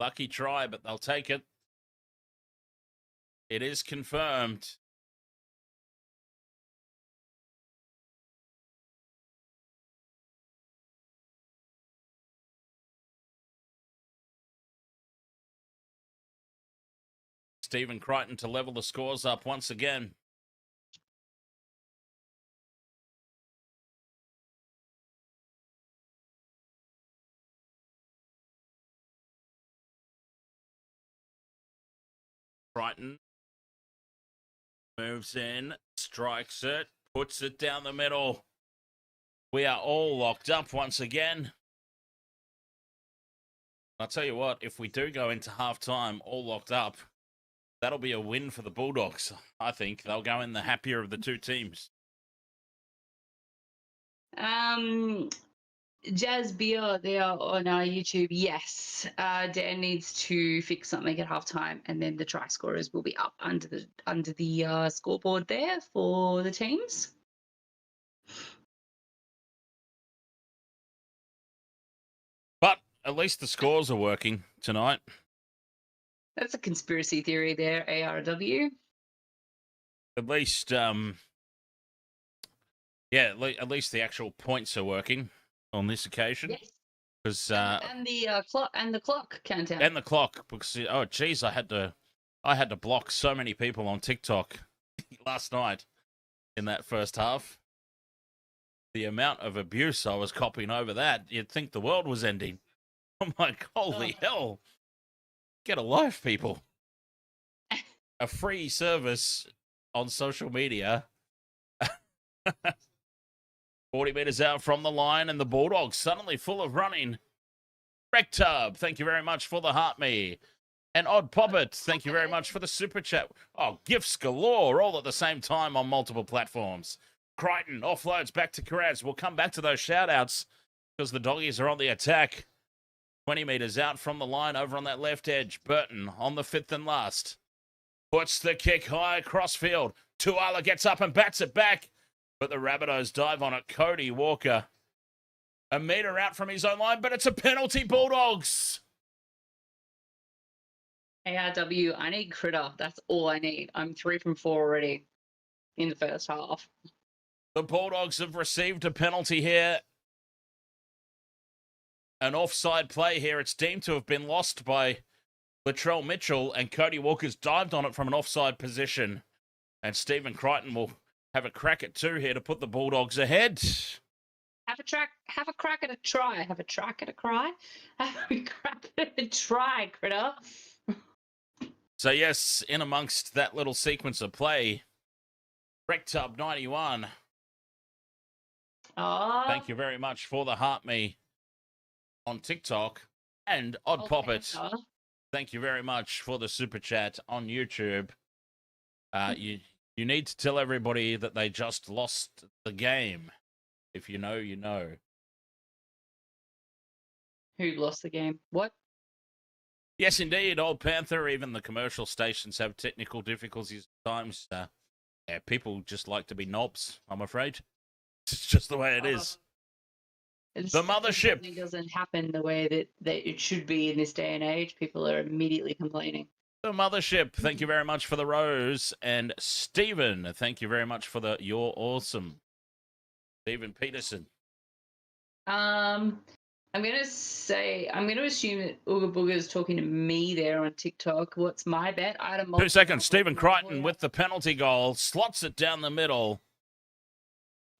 Lucky try, but they'll take it. It is confirmed. Stephen Crichton to level the scores up once again. Crichton moves in, strikes it, puts it down the middle. We are all locked up once again. I'll tell you what, if we do go into halftime all locked up, that'll be a win for the Bulldogs. I think they'll go in the happier of the two teams. Jazz Beer there on our YouTube. Yes, Dan needs to fix something at halftime, and then the try scorers will be up under the scoreboard there for the teams. But at least the scores are working tonight. That's a conspiracy theory there, ARW. At least, at least the actual points are working on this occasion. Yes. Because And the clock countdown. and the clock. Because geez, I had to block so many people on TikTok last night in that first half. The amount of abuse I was copying over that, you'd think the world was ending. I'm like, holy hell. Get a life, people. A free service on social media. 40 meters out from the line, and the Bulldogs suddenly full of running. Rectub, thank you very much for the heart me. And Odd Poppet, thank you very much for the super chat. Oh, gifts galore, all at the same time on multiple platforms. Crichton offloads back to Carraz. We'll come back to those shout-outs because the Doggies are on the attack. 20 meters out from the line over on that left edge. Burton on the fifth and last. Puts the kick high across field. Tuala gets up and bats it back. But the Rabbitohs dive on it. Cody Walker. A meter out from his own line, but it's a penalty, Bulldogs. ARW, I need Critter. That's all I need. I'm 3 from 4 already in the first half. The Bulldogs have received a penalty here. An offside play here. It's deemed to have been lost by Latrell Mitchell, and Cody Walker's dived on it from an offside position. And Stephen Crichton will have a crack at 2 here to put the Bulldogs ahead. Have a crack at a try. Have a crack at a cry. Have a crack at a try, Critter. So yes, in amongst that little sequence of play, Rectub 91. Oh, Thank you very much for the heart me on TikTok. And Odd Poppet, thank you very much for the super chat on YouTube. You need to tell everybody that they just lost the game. If you know, you know. Who lost the game? What? Yes, indeed, Old Panther. Even the commercial stations have technical difficulties at times. People just like to be knobs, I'm afraid. It's just the way it is. The mothership. It doesn't happen the way that it should be in this day and age. People are immediately complaining. The mothership, thank you very much for the rose. And Stephen, thank you very much for the you're awesome. Stephen Peterson. I'm going to assume that Ooga Booga is talking to me there on TikTok. What's my bet? 2 seconds. Stephen Crichton with the penalty goal, slots it down the middle.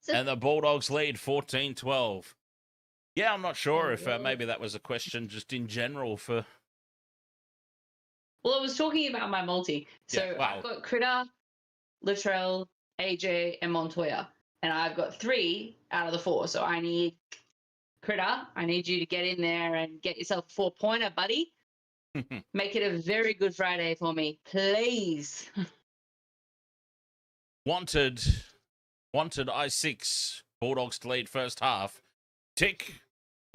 And the Bulldogs lead 14-12. Yeah, I'm not sure if maybe that was a question just in general for... Well, I was talking about my multi. So Yeah, wow. I've got Critter, Latrell, AJ, and Montoya. And I've got 3 out of the 4. So I need Critter. I need you to get in there and get yourself a 4-pointer, buddy. Make it a very good Friday for me, please. Wanted Wanted I6. Bulldogs to lead first half. Tick,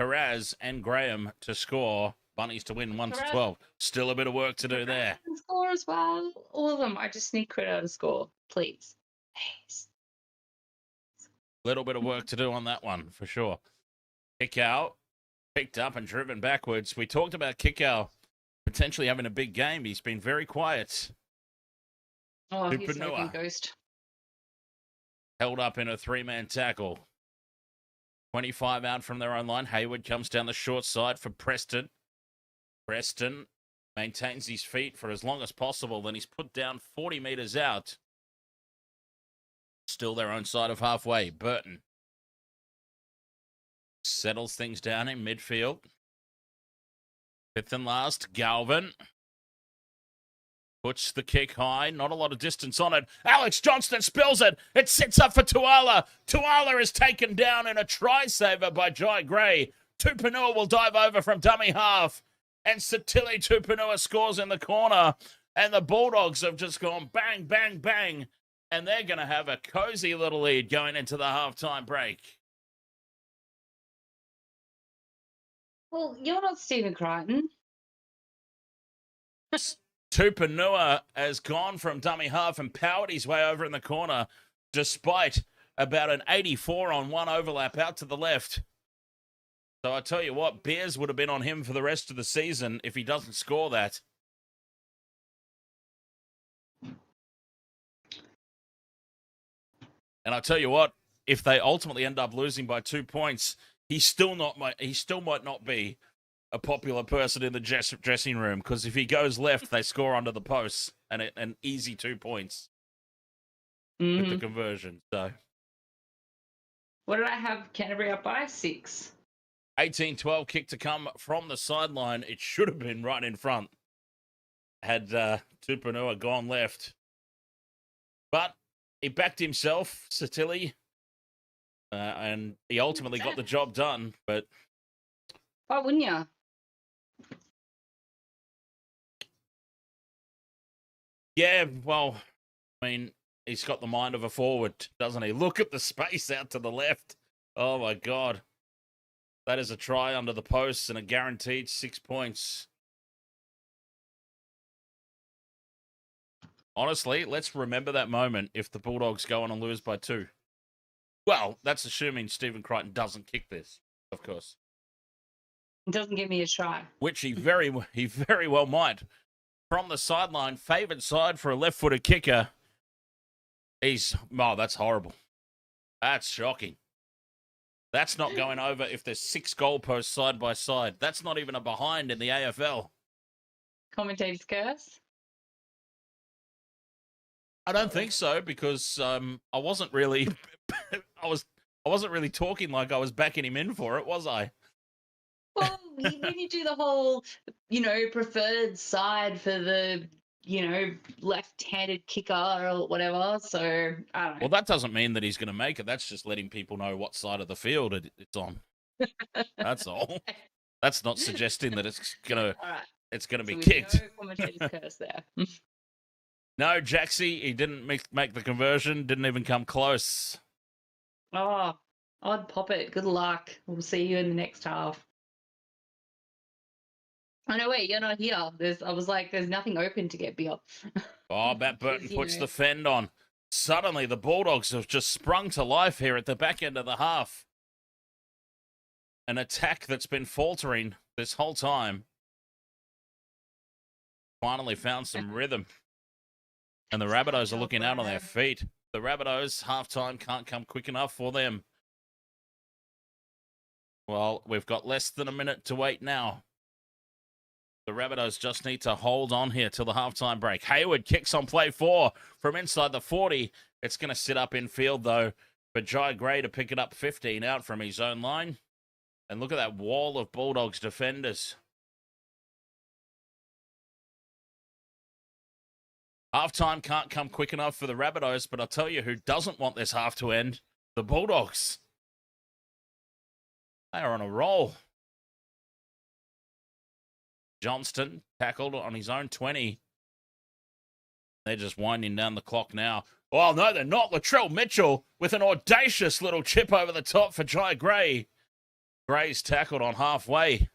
Carraz and Graham to score. Bunnies to win 1-12. Still a bit of work to do there. Score as well. All of them. I just need Critter to score, please. Please. Little bit of work to do on that one, for sure. Kick out. Picked up and driven backwards. We talked about Kickow potentially having a big game. He's been very quiet. Oh, he's Tupanua. smoking ghost. Held up in a three-man tackle. 25 out from their own line. Hayward comes down the short side for Preston. Preston maintains his feet for as long as possible. Then he's put down 40 metres out. Still their own side of halfway. Burton settles things down in midfield. Fifth and last, Galvin. Puts the kick high. Not a lot of distance on it. Alex Johnston spills it. It sits up for Tuala. Tuala is taken down in a try saver by Jai Gray. Tupanua will dive over from dummy half. And Satili Tupanua scores in the corner. And the Bulldogs have just gone bang, bang, bang. And they're going to have a cozy little lead going into the halftime break. Well, you're not Stephen Crichton. Tupanua has gone from dummy half and powered his way over in the corner despite about an 84 on one overlap out to the left. So I tell you what, beers would have been on him for the rest of the season if he doesn't score that. And I tell you what, if they ultimately end up losing by 2 points, he still might not be a popular person in the dressing room, because if he goes left, they score under the posts and an easy 2 points with the conversion. So, what did I have Canterbury up by? 6. 18-12 kick to come from the sideline. It should have been right in front had Tupanua gone left. But he backed himself, Satili, and he ultimately got the job done. But why wouldn't you? Yeah, well, I mean, he's got the mind of a forward, doesn't he? Look at the space out to the left. Oh, my God. That is a try under the posts and a guaranteed 6 points. Honestly, let's remember that moment if the Bulldogs go on and lose by 2. Well, that's assuming Stephen Crichton doesn't kick this, of course. It doesn't give me a try. Which he very well might. From the sideline, favoured side for a left-footed kicker. That's horrible. That's shocking. That's not going over if there's 6 goalposts side by side. That's not even a behind in the AFL. Commentator's curse? I don't think so, because I wasn't really I wasn't really talking like I was backing him in for it, was I? Well, when you do the whole, preferred side for the, left-handed kicker or whatever, so I don't know. Well, that doesn't mean that he's going to make it. That's just letting people know what side of the field it's on. That's all. That's not suggesting that it's gonna be kicked. No commentator's curse there. No, Jaxie, he didn't make the conversion. Didn't even come close. Oh, I'd pop it. Good luck. We'll see you in the next half. Oh, no, wait, you're not here. I was like, there's nothing open to get beer. Oh, Matt Burton puts the fend on. Suddenly, the Bulldogs have just sprung to life here at the back end of the half. An attack that's been faltering this whole time finally found some rhythm. And the Rabbitohs are looking out on their feet. The Rabbitohs, halftime can't come quick enough for them. Well, we've got less than a minute to wait now. The Rabbitohs just need to hold on here till the halftime break. Hayward kicks on play 4 from inside the 40. It's going to sit up in field, though, for Jai Gray to pick it up 15 out from his own line. And look at that wall of Bulldogs defenders. Halftime can't come quick enough for the Rabbitohs, but I'll tell you who doesn't want this half to end. The Bulldogs. They are on a roll. Johnston tackled on his own 20. They're just winding down the clock now. Oh, no, they're not. Latrell Mitchell with an audacious little chip over the top for Jai Gray. Gray's tackled on halfway.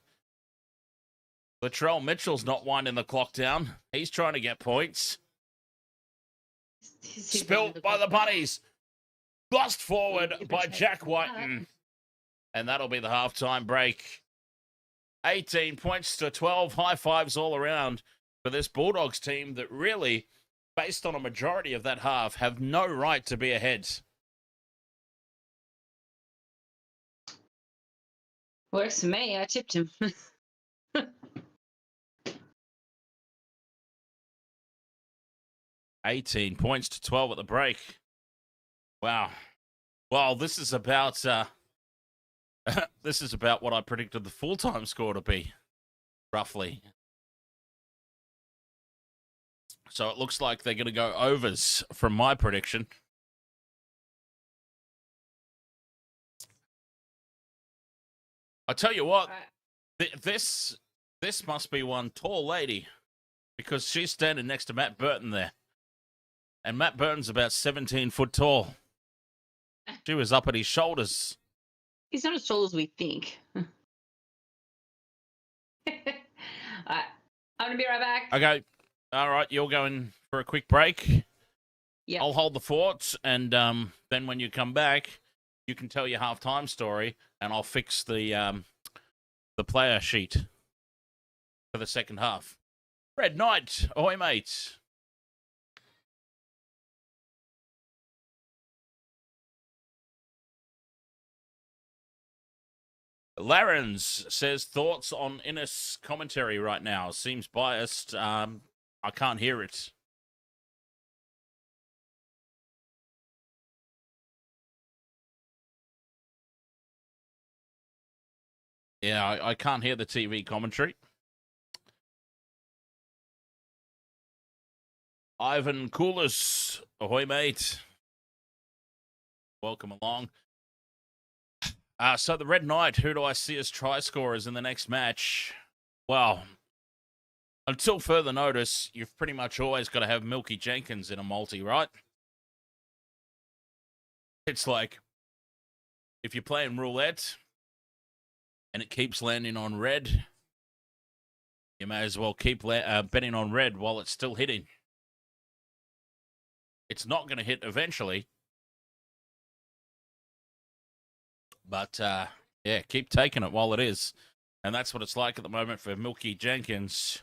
Latrell Mitchell's not winding the clock down. He's trying to get points. Spilt by the Bunnies. Lost forward by Jack Whiten. And that'll be the halftime break. 18 points to 12. High fives all around for this Bulldogs team that really, based on a majority of that half, have no right to be ahead. Works for me. I tipped him. 18 points to 12 at the break. Wow. Well, this is about this is about what I predicted the full-time score to be, roughly. So it looks like they're going to go overs from my prediction. I tell you what, this must be one tall lady, because she's standing next to Matt Burton there. And Matt Burton's about 17 foot tall. She was up at his shoulders. He's not as tall as we think. All right. I'm going to be right back. Okay. All right. You're going for a quick break. Yeah. I'll hold the fort. And then when you come back, you can tell your halftime story. And I'll fix the player sheet for the second half. Red Knight. Ahoy, mate. Larens says thoughts on Innes commentary right now. Seems biased. I can't hear it. Yeah, I can't hear the TV commentary. Ivan Koulis. Ahoy, mate. Welcome along. So the Red Knight, who do I see as try scorers in the next match? Well, until further notice, you've pretty much always got to have Milky Jenkins in a multi, right? It's like, if you're playing roulette and it keeps landing on red, you may as well keep betting on red while it's still hitting. It's not going to hit eventually. But, yeah, keep taking it while it is. And that's what it's like at the moment for Milky Jenkins.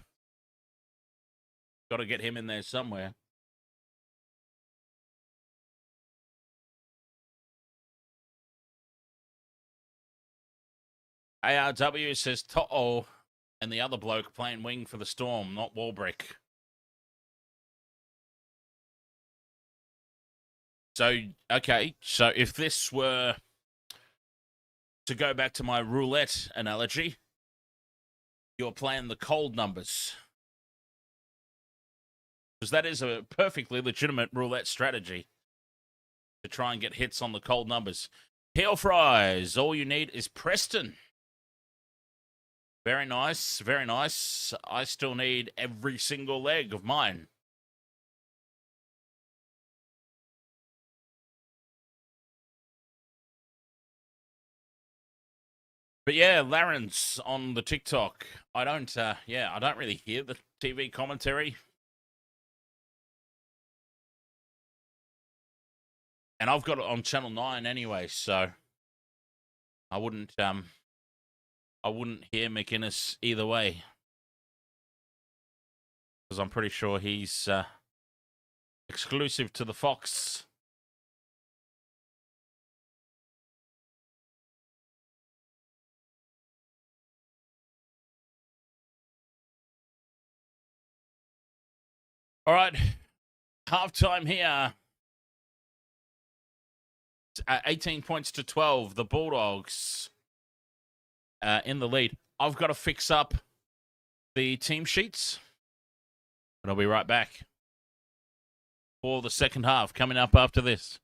Got to get him in there somewhere. ARW says To'o and the other bloke playing wing for the Storm, not Warbrick. So, okay, so if this were... to go back to my roulette analogy, you're playing the cold numbers. Because that is a perfectly legitimate roulette strategy to try and get hits on the cold numbers. Peel fries. All you need is Preston. Very nice. Very nice. I still need every single leg of mine. But yeah, Larens on the TikTok. I don't really hear the TV commentary. And I've got it on Channel 9 anyway, so I wouldn't hear McInnes either way. Because I'm pretty sure he's exclusive to the Fox. All right, halftime here. 18 points to 12. The Bulldogs in the lead. I've got to fix up the team sheets, and I'll be right back for the second half coming up after this.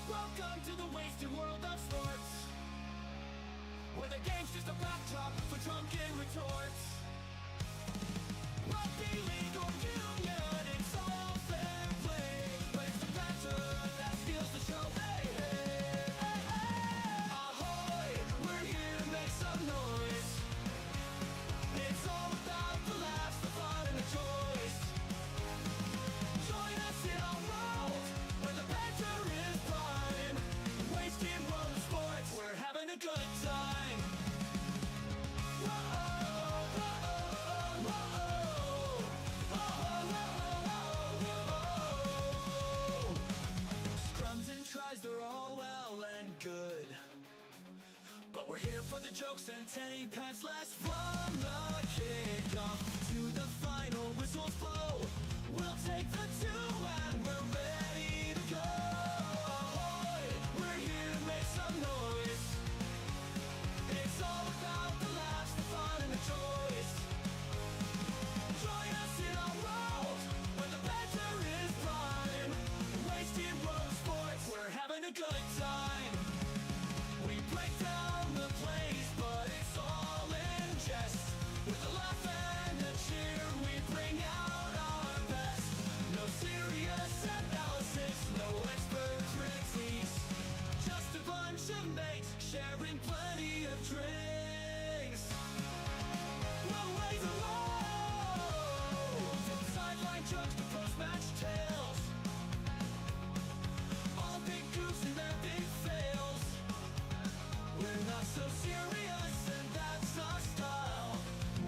Welcome to the wasted world of sports, where the game's just a backdrop for drunken retorts. Rugby league or union, it's all fair play, but it's the banter that steals the show. Hey, hey, hey, hey. Ahoy, we're here to make some noise. It's all about the laughs, the fun, and the choice. Join us in our world, where the banter is prime. The wasted world of sports, we're having a good time. Scrums and tries, they're all well and good, but we're here for the jokes and 10 pads less from the kickoff to the final whistles blow. We'll take the 2 and we're ready to go. Ahoy, we're here to make some noise. It's all about the laughs, the fun, and the choice. Join us in our world, where the banter is prime. Wasted world of sports, we're having a good time. We break down the plays, but it's all in jest. With a laugh and a cheer, we bring out our best. No serious analysis, no expert critiques. Just a bunch of mates sharing plenty of drinks. We'll raise a load, from sideline jokes to post-match tales. All big goofs and their big fails. We're not so serious, and that's our style.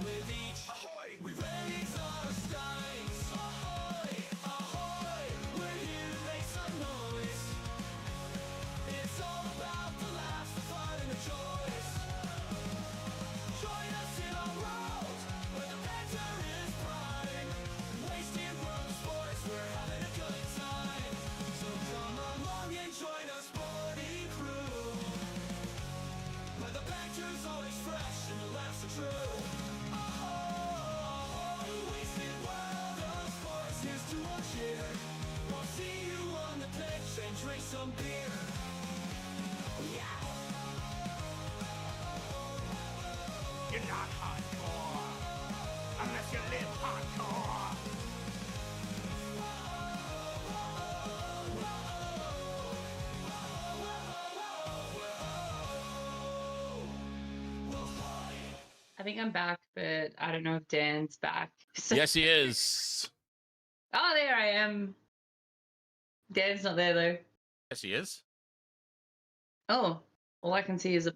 With each ahoy, we raise our steins. Ahoy, ahoy, we're here to make some noise. It's all about the laughs, the fun, and the choice. Join us in our world, where the banter is prime. Wasted world of sports, we're having a good time. So come along and join our sporty crew, where the banter's always fresh and the laughs are true. Oh, the wasted world of sports, here's to our cheer. We'll see you on the pitch and drink some beer. Yeah. You're not hardcore unless you live hardcore. I think I'm back, but I don't know if Dan's back. So- Yes, he is. Oh, there I am. Dan's not there though. Yes, he is. Oh, all I can see is a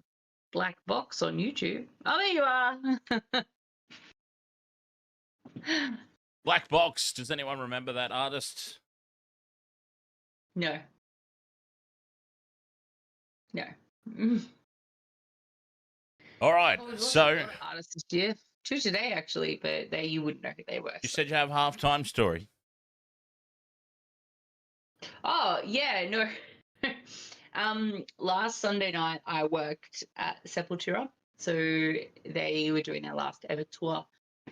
black box on YouTube. Oh, there you are. Black Box. Does anyone remember that artist? No. No. Mm. All right. Oh, we've lost a So lot of artists this year. 2 today actually, but you wouldn't know who they were. you so. said you have halftime story. Oh yeah, no. Last Sunday night I worked at Sepultura, so they were doing their last ever tour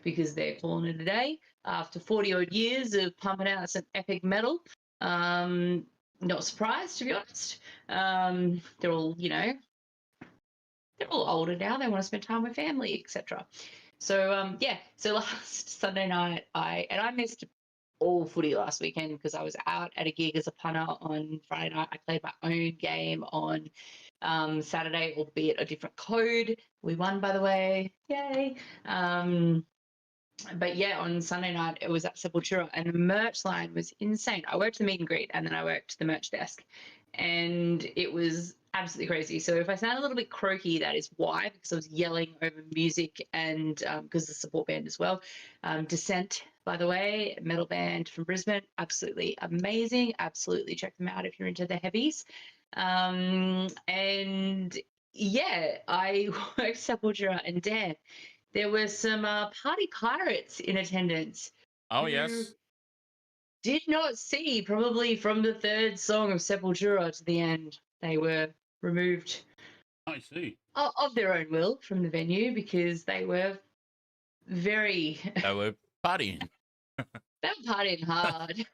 because they're calling it a day after 40 odd years of pumping out some epic metal. Not surprised, to be honest. They're all, they're all older now. They want to spend time with family, etc. So so last Sunday night I missed all footy last weekend because I was out at a gig as a punter on Friday night. I played my own game on Saturday, albeit a different code. We won, by the way. Yay. But yeah, on Sunday night, it was at Sepultura and the merch line was insane. I worked the meet and greet and then I worked the merch desk and it was absolutely crazy. So if I sound a little bit croaky, that is why, because I was yelling over music and because the support band as well. Descent, by the way, metal band from Brisbane, absolutely amazing. Absolutely check them out if you're into the heavies. And yeah, I worked Sepultura and Dan. There were some party pirates in attendance. Oh, who yes. Did not see, probably from the third song of Sepultura to the end. They were removed I see. of their own will from the venue because they were very. They were partying. They were partying hard.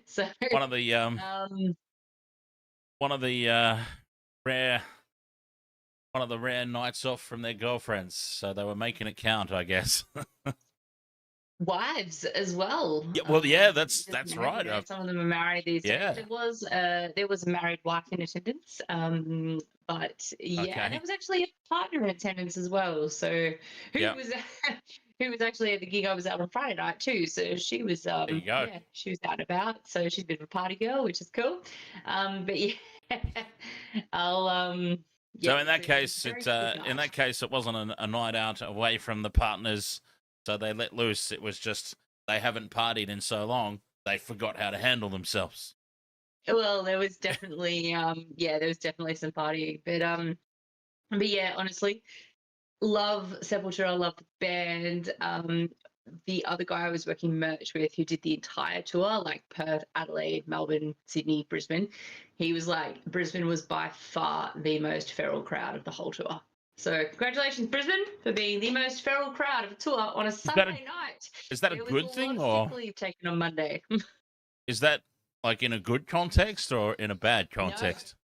So One of the rare nights off from their girlfriends, so they were making it count, I guess. wives as well. Yeah, well, yeah, that's Just right. married, some of them are married these Yeah. days. There was a married wife in attendance, but yeah, Okay. and there was actually a partner in attendance as well. So who Yeah. was who was actually at the gig I was at on Friday night too. So she was There you go. yeah, she was out and about. So she's a bit of a party girl, which is cool. But yeah, I'll So yeah, in that so case, very it good in night. that case, it wasn't a night out away from the partners, so they let loose. It was just they haven't partied in so long, they forgot how to handle themselves. Well, there was definitely yeah, there was definitely some partying, but yeah, honestly, love Sepultura, love the band. The other guy I was working merch with who did the entire tour, like Perth, Adelaide, Melbourne, Sydney, Brisbane, he was like, Brisbane was by far the most feral crowd of the whole tour. So congratulations, Brisbane, for being the most feral crowd of a tour on a Sunday night. Is that a There was good lot thing, of or sick leave taken on Monday. is that like in a good context or in a bad context?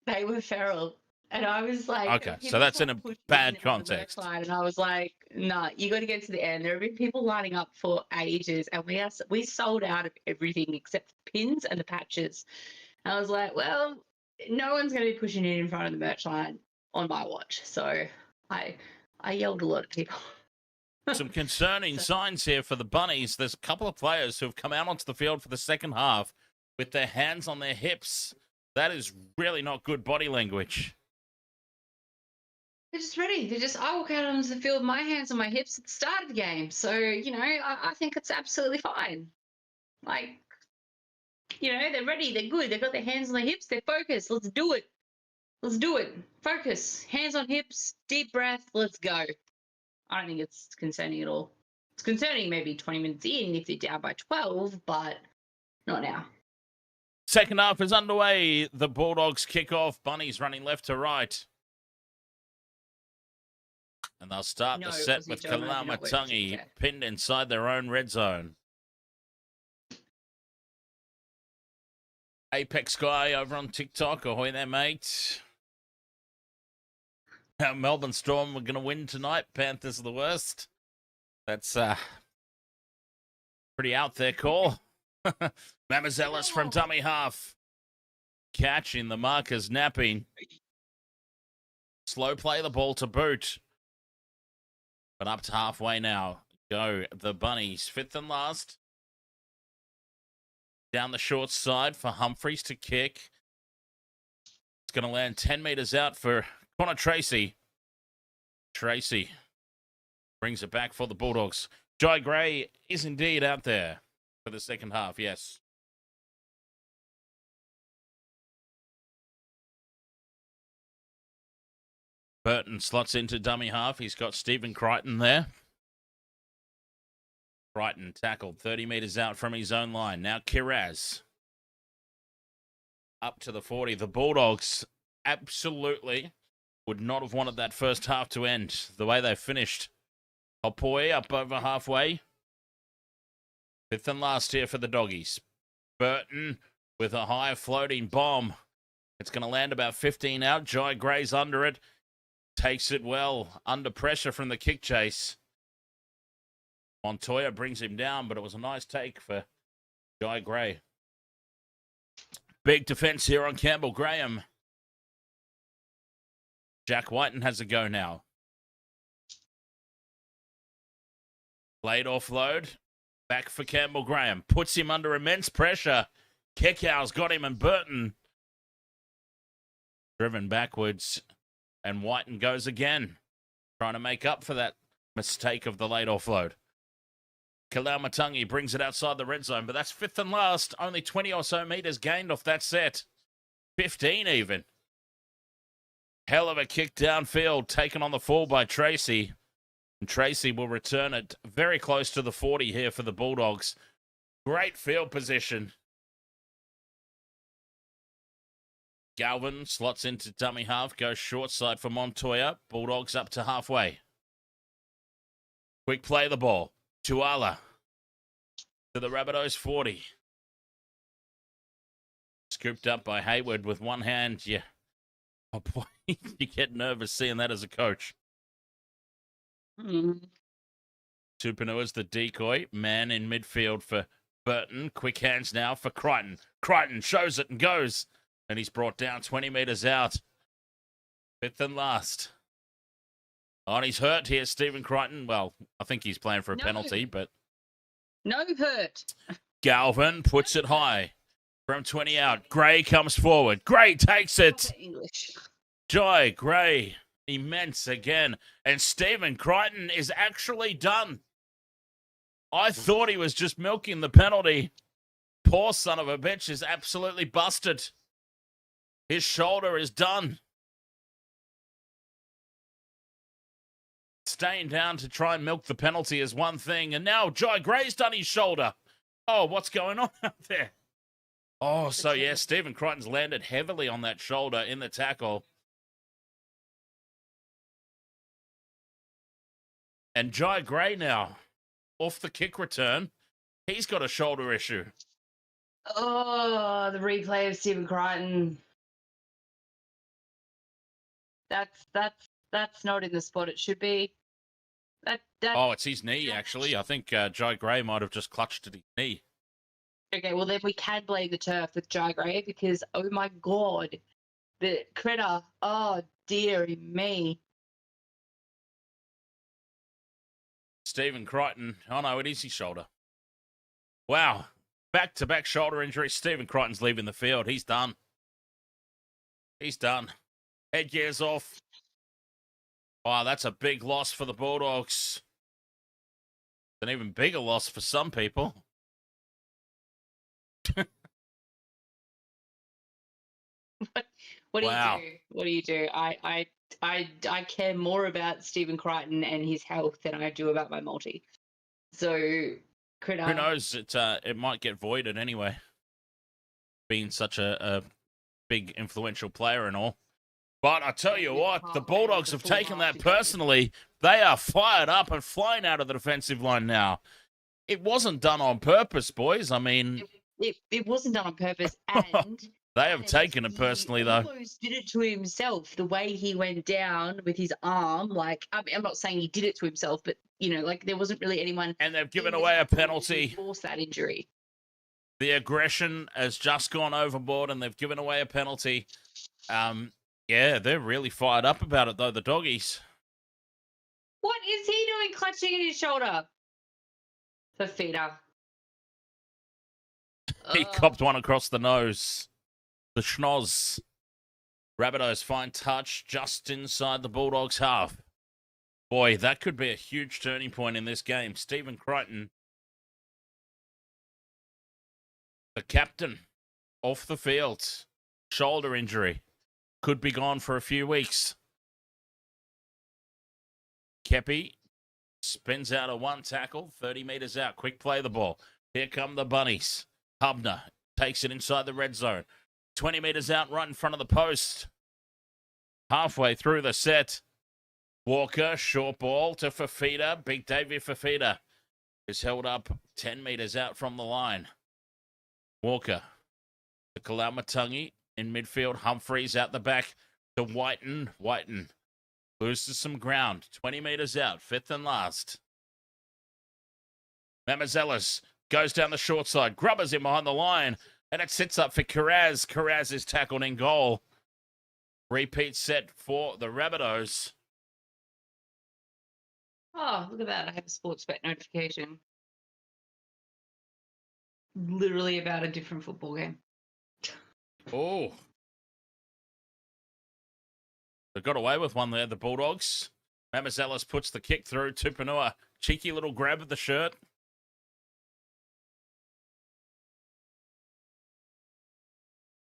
They were feral. And I was like, Okay, so people that's in a started pushing bad in on the merch context. line, and I was like, nah, you got to get to the end. There have been people lining up for ages, and we sold out of everything except the pins and the patches. And I was like, well, no one's going to be pushing in front of the merch line on my watch. So I yelled a lot at people. Some concerning signs here for the Bunnies. There's a couple of players who have come out onto the field for the second half with their hands on their hips. That is really not good body language. They're just ready. I walk out onto the field with my hands on my hips at the start of the game. So, I think it's absolutely fine. Like, they're ready. They're good. They've got their hands on their hips. They're focused. Let's do it. Let's do it. Focus. Hands on hips. Deep breath. Let's go. I don't think it's concerning at all. It's concerning maybe 20 minutes in if they're down by 12, but not now. Second half is underway. The Bulldogs kick off. Bunnies running left to right. And they'll start the set with Kalamatangi pinned inside their own red zone. Apex Guy over on TikTok. Ahoy there, mate. Melbourne Storm are going to win tonight. Panthers are the worst. That's pretty out there call. Mamazelis from dummy half. Catching the markers napping. Slow play the ball to boot. But up to halfway now. Go the Bunnies. Fifth and last. Down the short side for Humphreys to kick. It's going to land 10 metres out for Connor Tracy. Tracy brings it back for the Bulldogs. Jai Gray is indeed out there for the second half, yes. Burton slots into dummy half. He's got Stephen Crichton there. Crichton tackled 30 metres out from his own line. Now Kiraz. Up to the 40. The Bulldogs absolutely would not have wanted that first half to end the way they finished. Hopoi up over halfway. Fifth and last here for the Doggies. Burton with a high floating bomb. It's going to land about 15 out. Jai Gray's under it. Takes it well. Under pressure from the kick chase. Montoya brings him down, but it was a nice take for Jai Gray. Big defense here on Campbell Graham. Jack Whiten has a go now. Late offload. Back for Campbell Graham. Puts him under immense pressure. Kekau's got him, and Burton driven backwards. And Whiten goes again. Trying to make up for that mistake of the late offload. Kalamatangi brings it outside the red zone, but that's fifth and last. Only 20 or so meters gained off that set. 15 even. Hell of a kick downfield, taken on the fall by Tracy. And Tracy will return it very close to the 40 here for the Bulldogs. Great field position. Galvin slots into dummy half, goes short side for Montoya. Bulldogs up to halfway. Quick play the ball. Tuala to the Rabbitohs 40. Scooped up by Hayward with one hand. Yeah. Oh, boy. You get nervous seeing that as a coach. Mm. Tupouniua's the decoy. Man in midfield for Burton. Quick hands now for Crichton. Crichton shows it and goes. And he's brought down 20 metres out. Fifth and last. Oh, and he's hurt here, Stephen Crichton. Well, I think he's playing for a penalty, but... No hurt. Galvin puts it high. From 20 out. Gray comes forward. Gray takes it. English. Joy, Gray. Immense again. And Stephen Crichton is actually done. I thought he was just milking the penalty. Poor son of a bitch is absolutely busted. His shoulder is done. Staying down to try and milk the penalty is one thing. And now Joy Gray's done his shoulder. Oh, what's going on out there? Oh, so yeah, Stephen Crichton's landed heavily on that shoulder in the tackle. And Jai Gray now, off the kick return, he's got a shoulder issue. Oh, the replay of Stephen Crichton. That's not in the spot it should be. Oh, it's his knee, actually. I think Jai Gray might have just clutched at his knee. Okay, well then we can blame the turf with Jai Gray because, oh my God, the critter, oh dearie me. Stephen Crichton, oh no, it is his shoulder. Wow, back-to-back shoulder injuries. Stephen Crichton's leaving the field. He's done. He's done. Headgear's off. Wow, that's a big loss for the Bulldogs. An even bigger loss for some people. What do Wow. you do? What do you do? I care more about Stephen Crichton and his health than I do about my multi. So, critter. Who knows? It might get voided anyway. Being such a big influential player and all. But I tell you what, the Bulldogs have taken that personally. They are fired up and flying out of the defensive line now. It wasn't done on purpose, boys. I mean... It wasn't done on purpose, and... They have taken it personally, though. He almost did it to himself. The way he went down with his arm, like, I mean, I'm not saying he did it to himself, but, you know, like, there wasn't really anyone... And they've given away a penalty. ...to force that injury. The aggression has just gone overboard, and they've given away a penalty. Yeah, they're really fired up about it, though, the doggies. What is he doing clutching at his shoulder? Fafita. He copped one across the nose. The schnoz. Rabbitohs fine touch just inside the Bulldogs' half. Boy, that could be a huge turning point in this game. Stephen Crichton, the captain, off the field. Shoulder injury. Could be gone for a few weeks. Kepi spins out a one tackle, 30 metres out. Quick play the ball. Here come the Bunnies. Hubner takes it inside the red zone. 20 metres out, right in front of the post. Halfway through the set. Walker, short ball to Fafita. Big Davey Fafita is held up 10 metres out from the line. Walker to Kalamatangi in midfield. Humphreys out the back to Whiten. Whiten loses some ground. 20 metres out, fifth and last. Mamazelis goes down the short side, grubbers him behind the line, and it sits up for Carraz. Carraz is tackled in goal. Repeat set for the Rabbitohs. Oh, look at that. I have a sports bet notification. Literally about a different football game. Oh. They got away with one there, the Bulldogs. Mamazelis puts the kick through. Tupouniua, cheeky little grab of the shirt.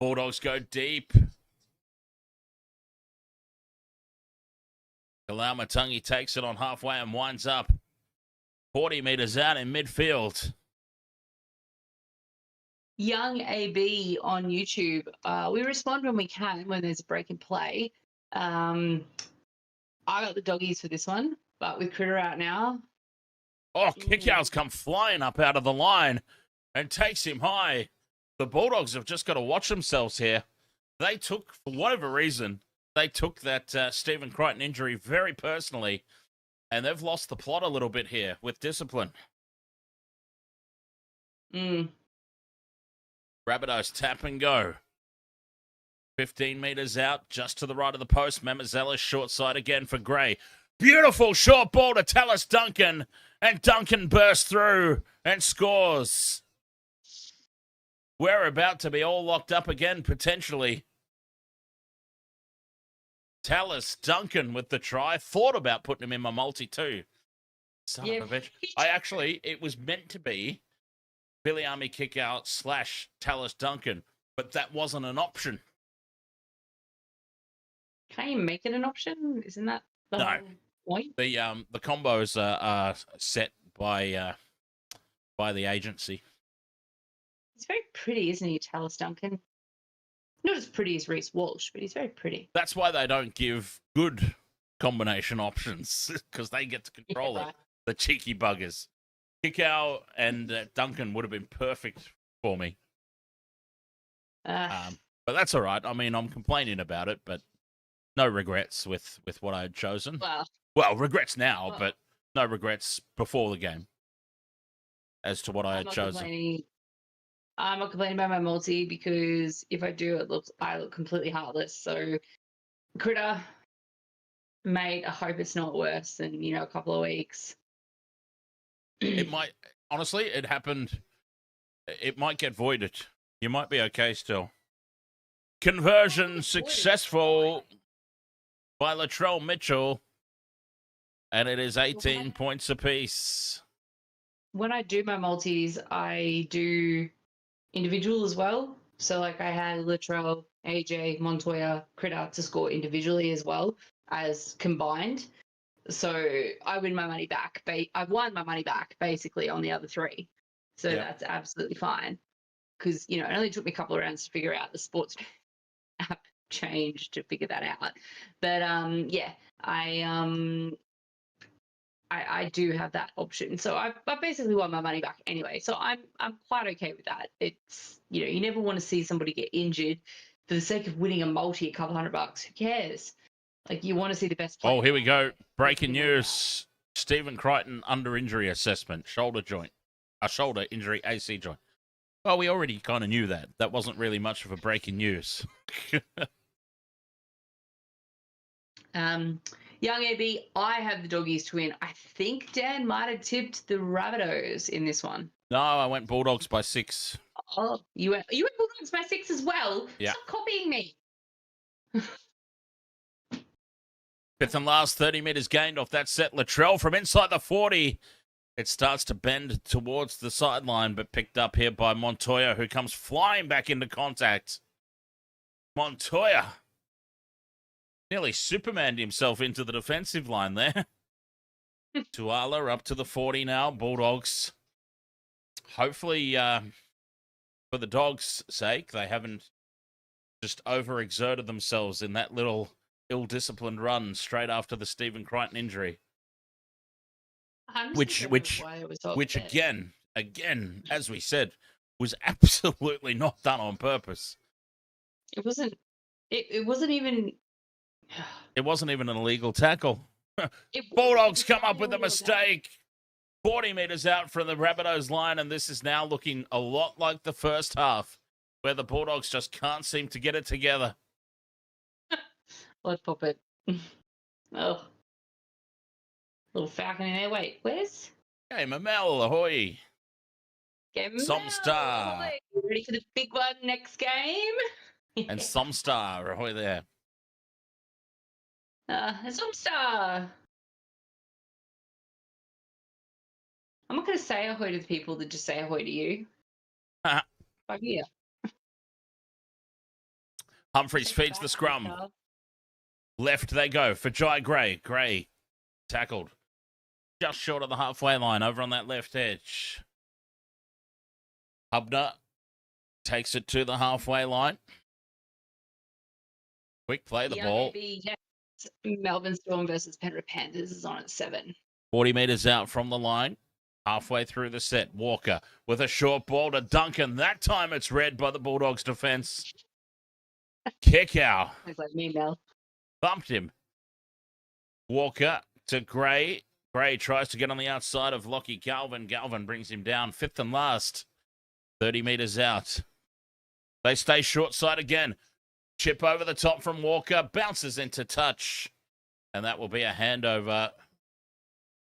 Bulldogs go deep. Kalamatangi takes it on halfway and winds up 40 metres out in midfield. Young AB on YouTube. We respond when we can, when there's a break in play. I got the doggies for this one, but with Critter out now. Oh, Kickout's come flying up out of the line and takes him high. the Bulldogs have just got to watch themselves here. They took, for whatever reason, they took that Stephen Crichton injury very personally, and they've lost the plot a little bit here with discipline. Rabbitohs tap and go. 15 metres out, just to the right of the post. Mamazella short side again for Gray. Beautiful short ball to Tallis Duncan, and Duncan bursts through and scores. We're about to be all locked up again, potentially. Tallis Duncan with the try. Thought about putting him in my multi too. Son of a bitch. It was meant to be Billy Army kick out / Tallis Duncan, but that wasn't an option. Can't you make it an option? Isn't that the whole point? The combos are set by the agency. He's very pretty, isn't he, Tallis Duncan? Not as pretty as Reece Walsh, but he's very pretty. That's why they don't give good combination options, because they get to control it. The cheeky buggers. Kickout and Duncan would have been perfect for me. But that's all right. I mean, I'm complaining about it, but no regrets with what I had chosen. Well, regrets now, but no regrets before the game as to what I had chosen. I'm not complaining about my multi, because if I do, I look completely heartless. So, Critter, mate, I hope it's not worse than, a couple of weeks. It might, honestly, it happened. It might get voided. You might be okay still. Conversion successful by Latrell Mitchell, and it is 18 points apiece. When I do my multis, I do individual as well. So, I had Latrell, AJ, Montoya, Critter to score individually as well as combined. So I win my money back. I've won my money back basically on the other three. So that's absolutely fine. Because, it only took me a couple of rounds to figure out the sports app change to figure that out. But I do have that option. So I basically won my money back anyway. So I'm quite okay with that. It's, you never want to see somebody get injured for the sake of winning a multi, a couple $100. Who cares? You want to see the best player. Oh, here we go. Breaking news. Stephen Crichton under injury assessment. Shoulder injury, AC joint. Well, we already kind of knew that. That wasn't really much of a breaking news. Young AB, I have the doggies to win. I think Dan might have tipped the Rabbitohs in this one. No, I went Bulldogs by 6. Oh, you went Bulldogs by 6 as well? Yeah. Stop copying me. Fifth and last, 30 metres gained off that set. Latrell from inside the 40. It starts to bend towards the sideline, but picked up here by Montoya, who comes flying back into contact. Montoya nearly Supermaned himself into the defensive line there. Tuala up to the 40 now. Bulldogs. Hopefully, for the Dogs' sake, they haven't just overexerted themselves in that little ill-disciplined run straight after the Stephen Crichton injury. Which again, as we said, was absolutely not done on purpose. It wasn't. It wasn't even. It wasn't even an illegal tackle. Bulldogs come up with a mistake. 40 metres out from the Rabbitohs line, and this is now looking a lot like the first half, where the Bulldogs just can't seem to get it together. Let's pop it. Oh. Little falcon in there. Wait, where's? Hey, Mamel, ahoy. Some star. Ready for the big one next game? And some star, ahoy there. Some star. I'm not going to say ahoy to the people that just say ahoy to you. Fuck yeah. Humphreys feeds the scrum. Left they go for Jai Gray. Gray tackled just short of the halfway line over on that left edge. Hubner takes it to the halfway line. Quick play the ball. Yes. Melbourne Storm versus Penrith Panthers is on at 7. 40 metres out from the line. Halfway through the set, Walker with a short ball to Duncan. That time it's read by the Bulldogs defence. Kick out. It's like me now. Bumped him. Walker to Gray. Gray tries to get on the outside of Lockie Galvin. Galvin brings him down. Fifth and last. 30 metres out. They stay short side again. Chip over the top from Walker. Bounces into touch. And that will be a handover.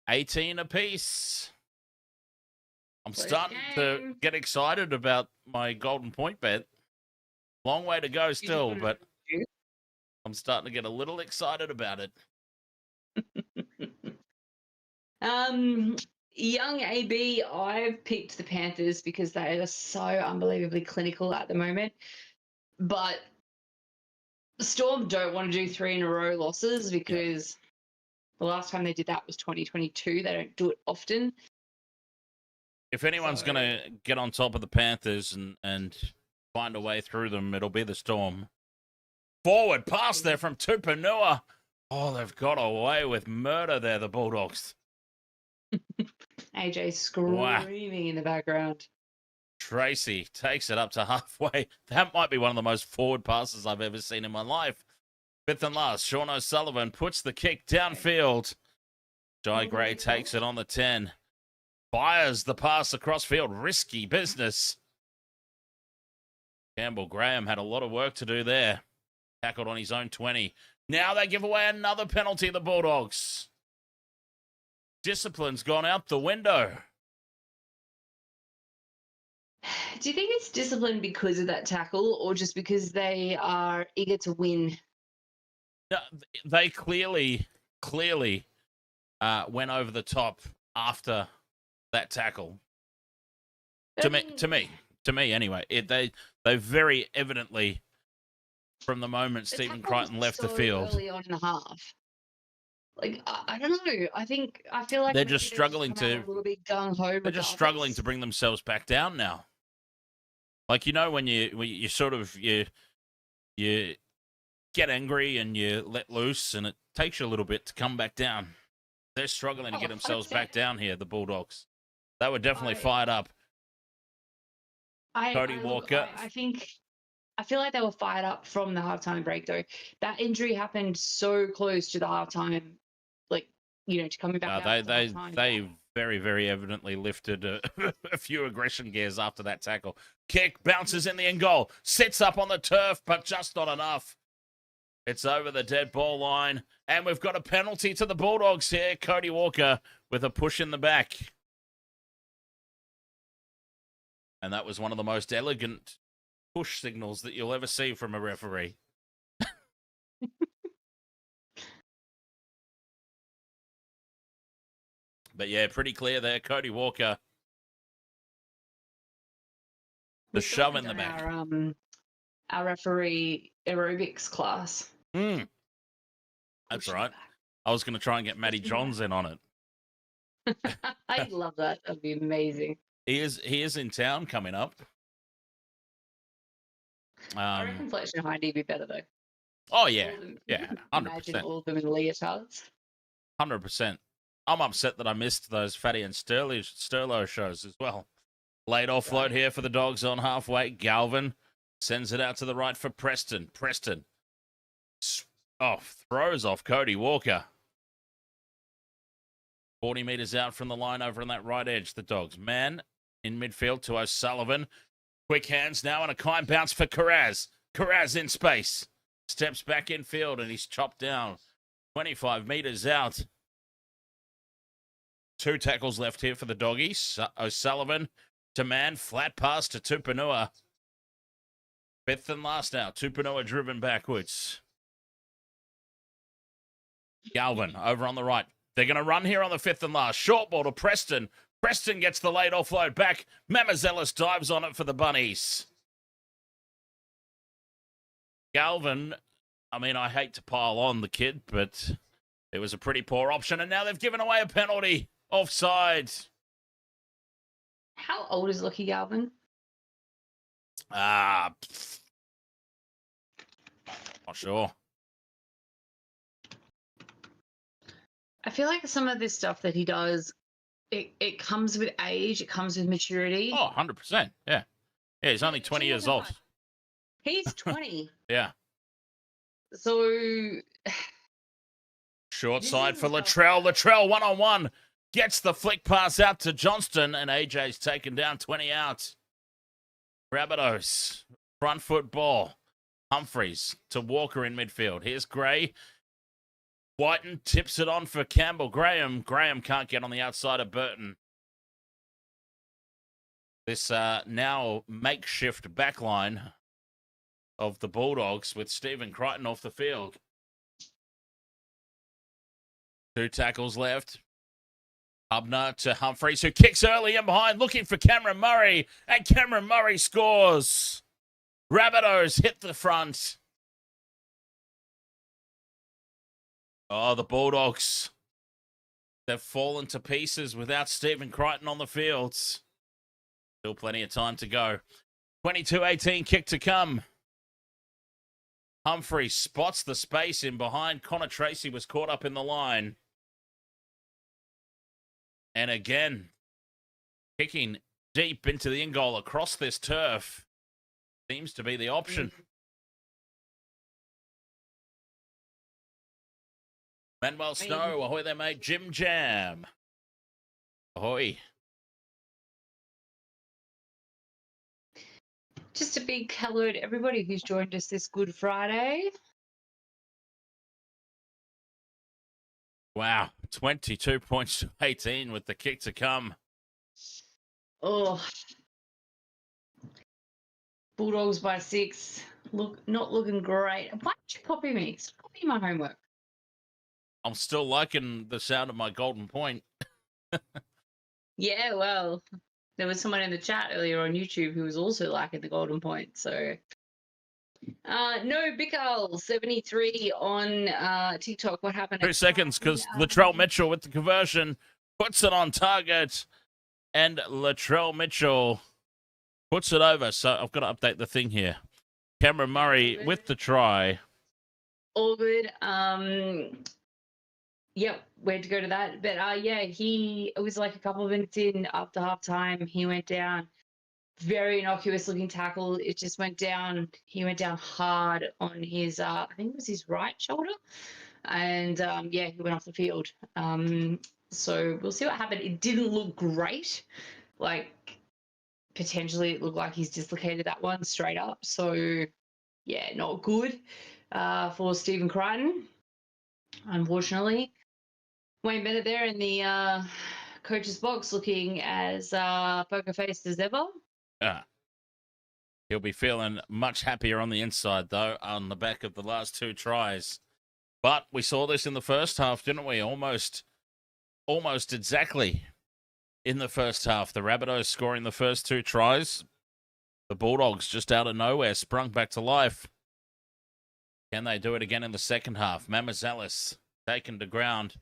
18 apiece. I'm starting to get excited about my golden point bet. Long way to go still, but I'm starting to get a little excited about it. Young AB, I've picked the Panthers because they are so unbelievably clinical at the moment. But Storm don't want to do 3 in a row losses because the last time they did that was 2022. They don't do it often. If anyone's going to get on top of the Panthers and find a way through them, it'll be the Storm. Forward pass there from Tupanua. Oh, they've got away with murder there, the Bulldogs. AJ screaming in the background. Tracy takes it up to halfway. That might be one of the most forward passes I've ever seen in my life. Fifth and last, Sean O'Sullivan puts the kick downfield. Jai Gray takes it on the 10. Fires the pass across field. Risky business. Campbell Graham had a lot of work to do there. Tackled on his own 20. Now they give away another penalty, the Bulldogs. Discipline's gone out the window. Do you think it's discipline because of that tackle or just because they are eager to win? No, they clearly went over the top after that tackle. To me anyway. They very evidently, from the moment Stephen Crichton left the field, early on in the half. Like I don't know. I feel like they're just struggling to a little bit gung-ho. They're just struggling to bring themselves back down now. Like, you know, when you sort of you get angry and you let loose, and it takes you a little bit to come back down. They're struggling to get themselves back down here, the Bulldogs. They were definitely fired up. Cody Walker. I feel like they were fired up from the halftime break, though. That injury happened so close to the halftime, like, to coming back. They very, very evidently lifted a few aggression gears after that tackle. Kick bounces in the end goal, sits up on the turf, but just not enough. It's over the dead ball line, and we've got a penalty to the Bulldogs here. Cody Walker with a push in the back. And that was one of the most elegant push signals that you'll ever see from a referee. But yeah, pretty clear there. Cody Walker. The shove in the back. Our referee aerobics class. That's right. I was going to try and get Matty Johns in on it. I'd love that. That'd be amazing. He is in town coming up. I reckon Fletcher and Heidi would be better, though. Oh, yeah. Yeah, 100%. Imagine all of them in leotards. 100%. I'm upset that I missed those Fatty and Sterlo shows as well. Late offload here for the Dogs on halfway. Galvin sends it out to the right for Preston. Preston throws off Cody Walker. 40 metres out from the line over on that right edge, the Dogs. Man in midfield to O'Sullivan. Quick hands now and a kind bounce for Carraz. Carraz in space. Steps back in field and he's chopped down. 25 metres out. 2 tackles left here for the Doggies. O'Sullivan to man. Flat pass to Tupanua. Fifth and last now. Tupanua driven backwards. Galvin over on the right. They're going to run here on the fifth and last. Short ball to Preston. Preston gets the late offload back. Mamazelis dives on it for the Bunnies. Galvin, I mean, I hate to pile on the kid, but it was a pretty poor option. And now they've given away a penalty. Offside. How old is Lockie Galvin? Not sure. I feel like some of this stuff that he does it comes with age. It comes with maturity. Oh, 100%. Yeah. Yeah, he's only 20 years old. He's 20. Yeah. So Short This side is for a tough Latrell. one. Latrell one-on-one. Gets the flick pass out to Johnston, and AJ's taken down 20 out. Rabbitohs. Front foot ball. Humphreys to Walker in midfield. Here's Gray. Whiten tips it on for Campbell Graham. Graham can't get on the outside of Burton. This now makeshift backline of the Bulldogs with Stephen Crichton off the field. 2 tackles left. Hubner to Humphreys, who kicks early in behind, looking for Cameron Murray, and Cameron Murray scores. Rabbitohs hit the front. Oh, the Bulldogs. They've fallen to pieces without Stephen Crichton on the fields. Still plenty of time to go. 22-18, kick to come. Humphrey spots the space in behind. Connor Tracy was caught up in the line. And again, kicking deep into the in goal across this turf seems to be the option. Manuel Snow, ahoy there, mate. Jim Jam. Ahoy. just a big hello to everybody who's joined us this Good Friday. Wow, 22 points to 18 with the kick to come. Oh, Bulldogs by 6. Not looking great. Why don't you copy me? Stop copying my homework. I'm still liking the sound of my golden point. Yeah, well, there was someone in the chat earlier on YouTube who was also liking the golden point. So, no, Bickle 73 on TikTok. What happened? 2 seconds because Latrell Mitchell with the conversion puts it on target, and Latrell Mitchell puts it over. So I've got to update the thing here. Cameron Murray with the try. All good. Yep, we had to go to that. But yeah, it was like a couple of minutes in after half time. He went down. Very innocuous looking tackle. It just went down. He went down hard on his, I think it was his right shoulder. And yeah, he went off the field. So we'll see what happened. It didn't look great. Like, potentially it looked like he's dislocated that one straight up. So yeah, not good for Stephen Crichton, unfortunately. Wayne Bennett there in the coach's box looking as poker-faced as ever. He'll be feeling much happier on the inside, though, on the back of the last 2 tries. But we saw this in the first half, didn't we? Almost exactly in the first half. The Rabbitohs scoring the first 2 tries. The Bulldogs just out of nowhere sprung back to life. Can they do it again in the second half? Mamazalis taken to ground.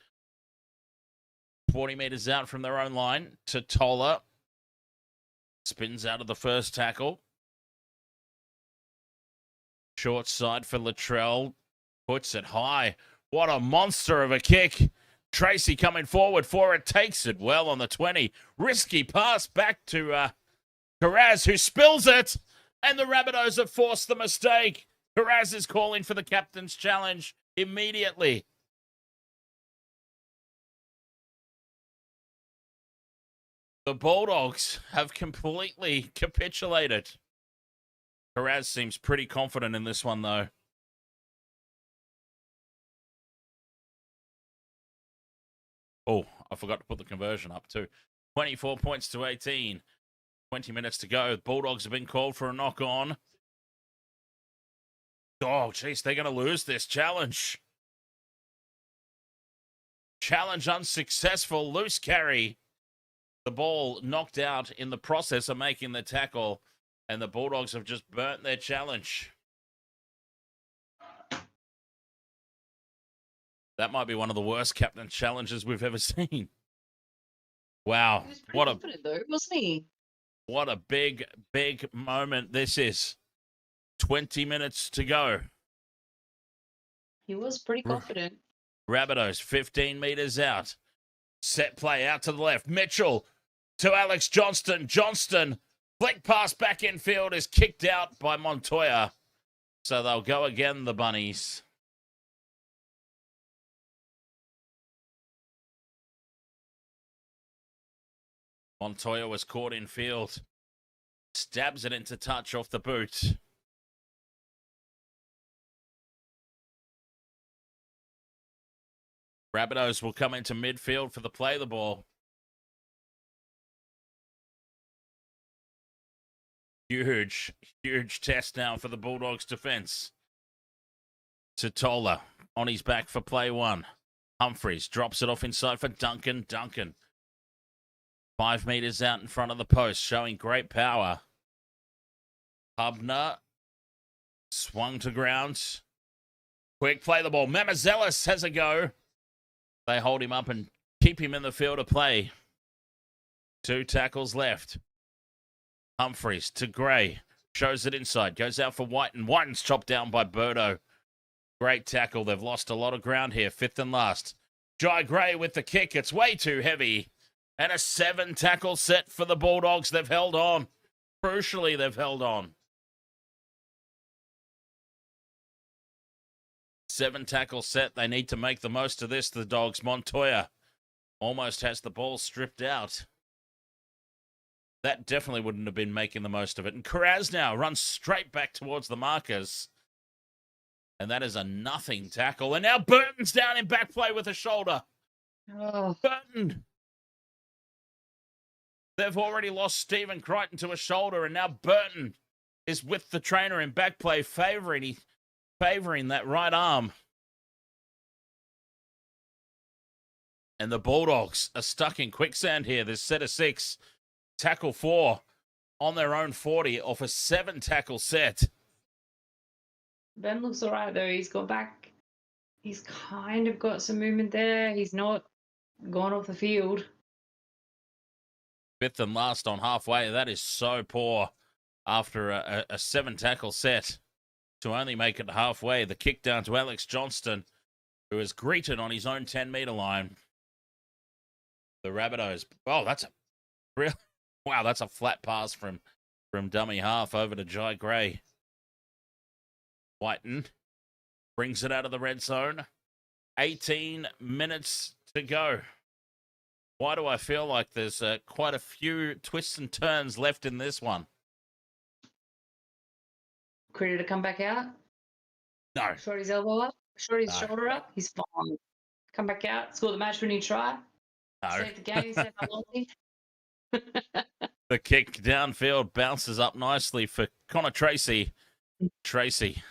40 metres out from their own line to Toller. Spins out of the first tackle. Short side for Latrell. Puts it high. What a monster of a kick. Tracy coming forward for it. Takes it well on the 20. Risky pass back to Carraz, who spills it. And the Rabbitohs have forced the mistake. Carraz is calling for the captain's challenge immediately. The Bulldogs have completely capitulated. Carraz seems pretty confident in this one, though. Oh, I forgot to put the conversion up, too. 24 points to 18. 20 minutes to go. The Bulldogs have been called for a knock-on. Oh, jeez, they're going to lose this challenge. Challenge unsuccessful. Loose carry. The ball knocked out in the process of making the tackle, and the Bulldogs have just burnt their challenge. That might be one of the worst captain challenges we've ever seen. Wow. He was pretty confident though, wasn't he? What a big, big moment this is. 20 minutes to go. He was pretty confident. Rabbitohs 15 metres out. Set play out to the left. Mitchell to Alex Johnston. Johnston, flick pass back infield, is kicked out by Montoya. So they'll go again, the Bunnies. Montoya was caught in field. Stabs it into touch off the boot. Rabbitohs will come into midfield for the play the ball. Huge test now for the Bulldogs defense. Totola on his back for play one. Humphreys drops it off inside for Duncan. Duncan 5 meters out in front of the post, showing great power. Hubner swung to ground. Quick play the ball. Mamazelis has a go. They hold him up and keep him in the field of play. 2 tackles left. Humphreys to Gray. Shows it inside. Goes out for Whiten. Whiten's chopped down by Birdo. Great tackle. They've lost a lot of ground here. 5th and last. Jai Gray with the kick. It's way too heavy. And a 7 tackle set for the Bulldogs. They've held on. Crucially, they've held on. 7 tackle set. They need to make the most of this, the Dogs. Montoya almost has the ball stripped out. That definitely wouldn't have been making the most of it. And Karaz now runs straight back towards the markers. And that is a nothing tackle. And now Burton's down in back play with a shoulder. Oh. Burton. They've already lost Stephen Crichton to a shoulder, and now Burton is with the trainer in back play, favouring that right arm. And the Bulldogs are stuck in quicksand here. This set of 6. Tackle 4 on their own 40 off a 7 tackle set. Ben looks all right, though. He's got back. He's kind of got some movement there. He's not gone off the field. 5th and last on halfway. That is so poor after a 7 tackle set to only make it halfway. The kick down to Alex Johnston, who is greeted on his own 10-meter line. The Rabbitohs. Oh, that's a real. Wow, that's a flat pass from dummy half over to Jai Gray. Whiten brings it out of the red zone. 18 minutes to go. Why do I feel like there's quite a few twists and turns left in this one? Critter to come back out? No. Short his elbow up? Short his shoulder up? He's fine. Come back out, score the match when you try. No. Save the game, save the loyalty. The kick downfield bounces up nicely for Connor Tracy. Tracy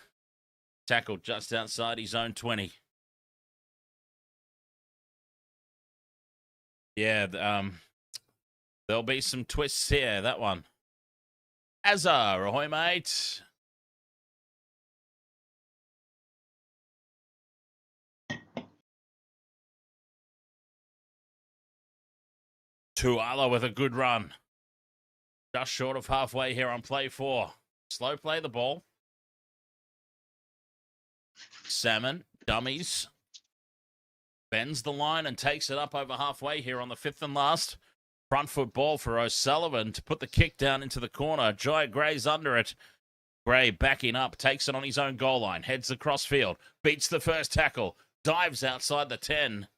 tackled just outside his own 20. Yeah, there'll be some twists here, that one. Azar, ahoy, mate. Tuala with a good run. Just short of halfway here on play 4. Slow play the ball. Salmon, dummies. Bends the line and takes it up over halfway here on the 5th and last. Front foot ball for O'Sullivan to put the kick down into the corner. Jai Gray's under it. Gray backing up, takes it on his own goal line, heads across field, beats the first tackle, dives outside the 10.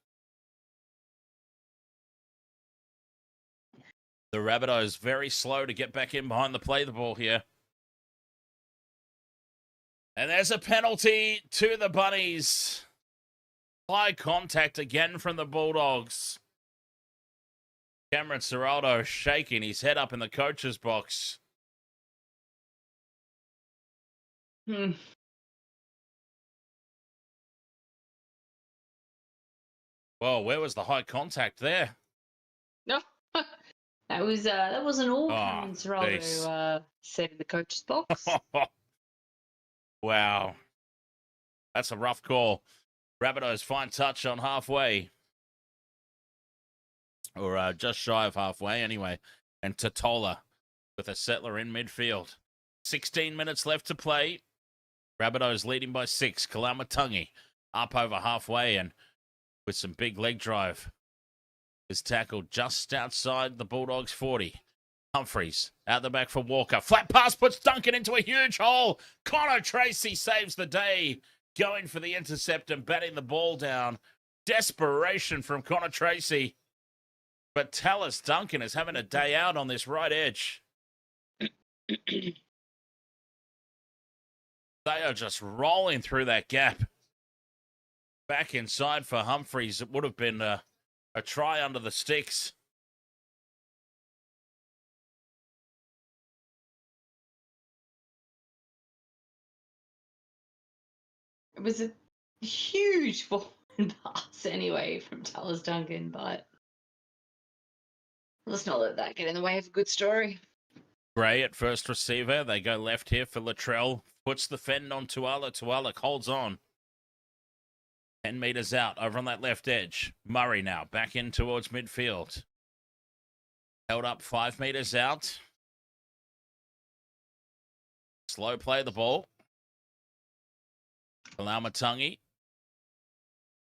The Rabbitohs very slow to get back in behind the play the ball here. And there's a penalty to the Bunnies. High contact again from the Bulldogs. Cameron Ciraldo shaking his head up in the coach's box. Well, where was the high contact there? No. That wasn't all Cameron Ciraldo said in the coach's box. Wow. That's a rough call. Rabbitohs fine touch on halfway. Or just shy of halfway anyway. And Totola with a settler in midfield. 16 minutes left to play. Rabbitohs leading by 6. Kalamatangi up over halfway and with some big leg drive. is tackled just outside the Bulldogs 40. Humphreys out the back for Walker. Flat pass puts Duncan into a huge hole. Connor Tracy saves the day, going for the intercept and batting the ball down. Desperation from Connor Tracy. But Tallis Duncan is having a day out on this right edge. They are just rolling through that gap. Back inside for Humphreys. It would have been a try under the sticks. It was a huge forward pass anyway from Tallis Duncan, but let's not let that get in the way of a good story. Gray at first receiver. They go left here for Latrell. Puts the fend on Tuala. Tuala holds on. 10 metres out over on that left edge. Murray now back in towards midfield. Held up 5 metres out. Slow play the ball. Kalamatangi.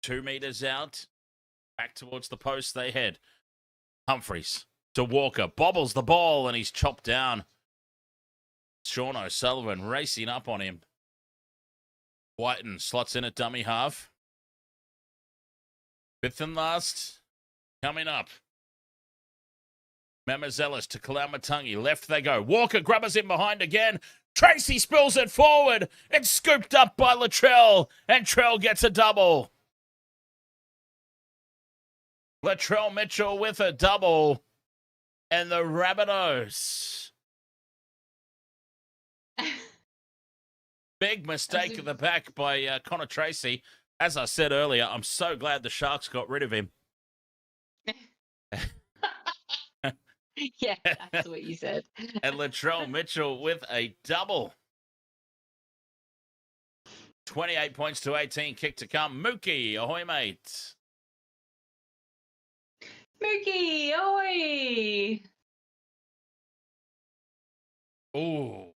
2 metres out. Back towards the post they head. Humphreys to Walker. Bobbles the ball and he's chopped down. Sean O'Sullivan racing up on him. Whiten slots in at dummy half. Fifth and last. Coming up. Mamazelis to Kalamatangi. Left they go. Walker grubbers in behind again. Tracy spills it forward. It's scooped up by Latrell. And Trell gets a double. Latrell Mitchell with a double. And the Rabbitohs. Big mistake at the back by Connor Tracy. As I said earlier, I'm so glad the Sharks got rid of him. Yeah, that's what you said. And Latrell Mitchell with a double. 28 points to 18. Kick to come. Mookie, ahoy, mate. Mookie, oi! Ooh.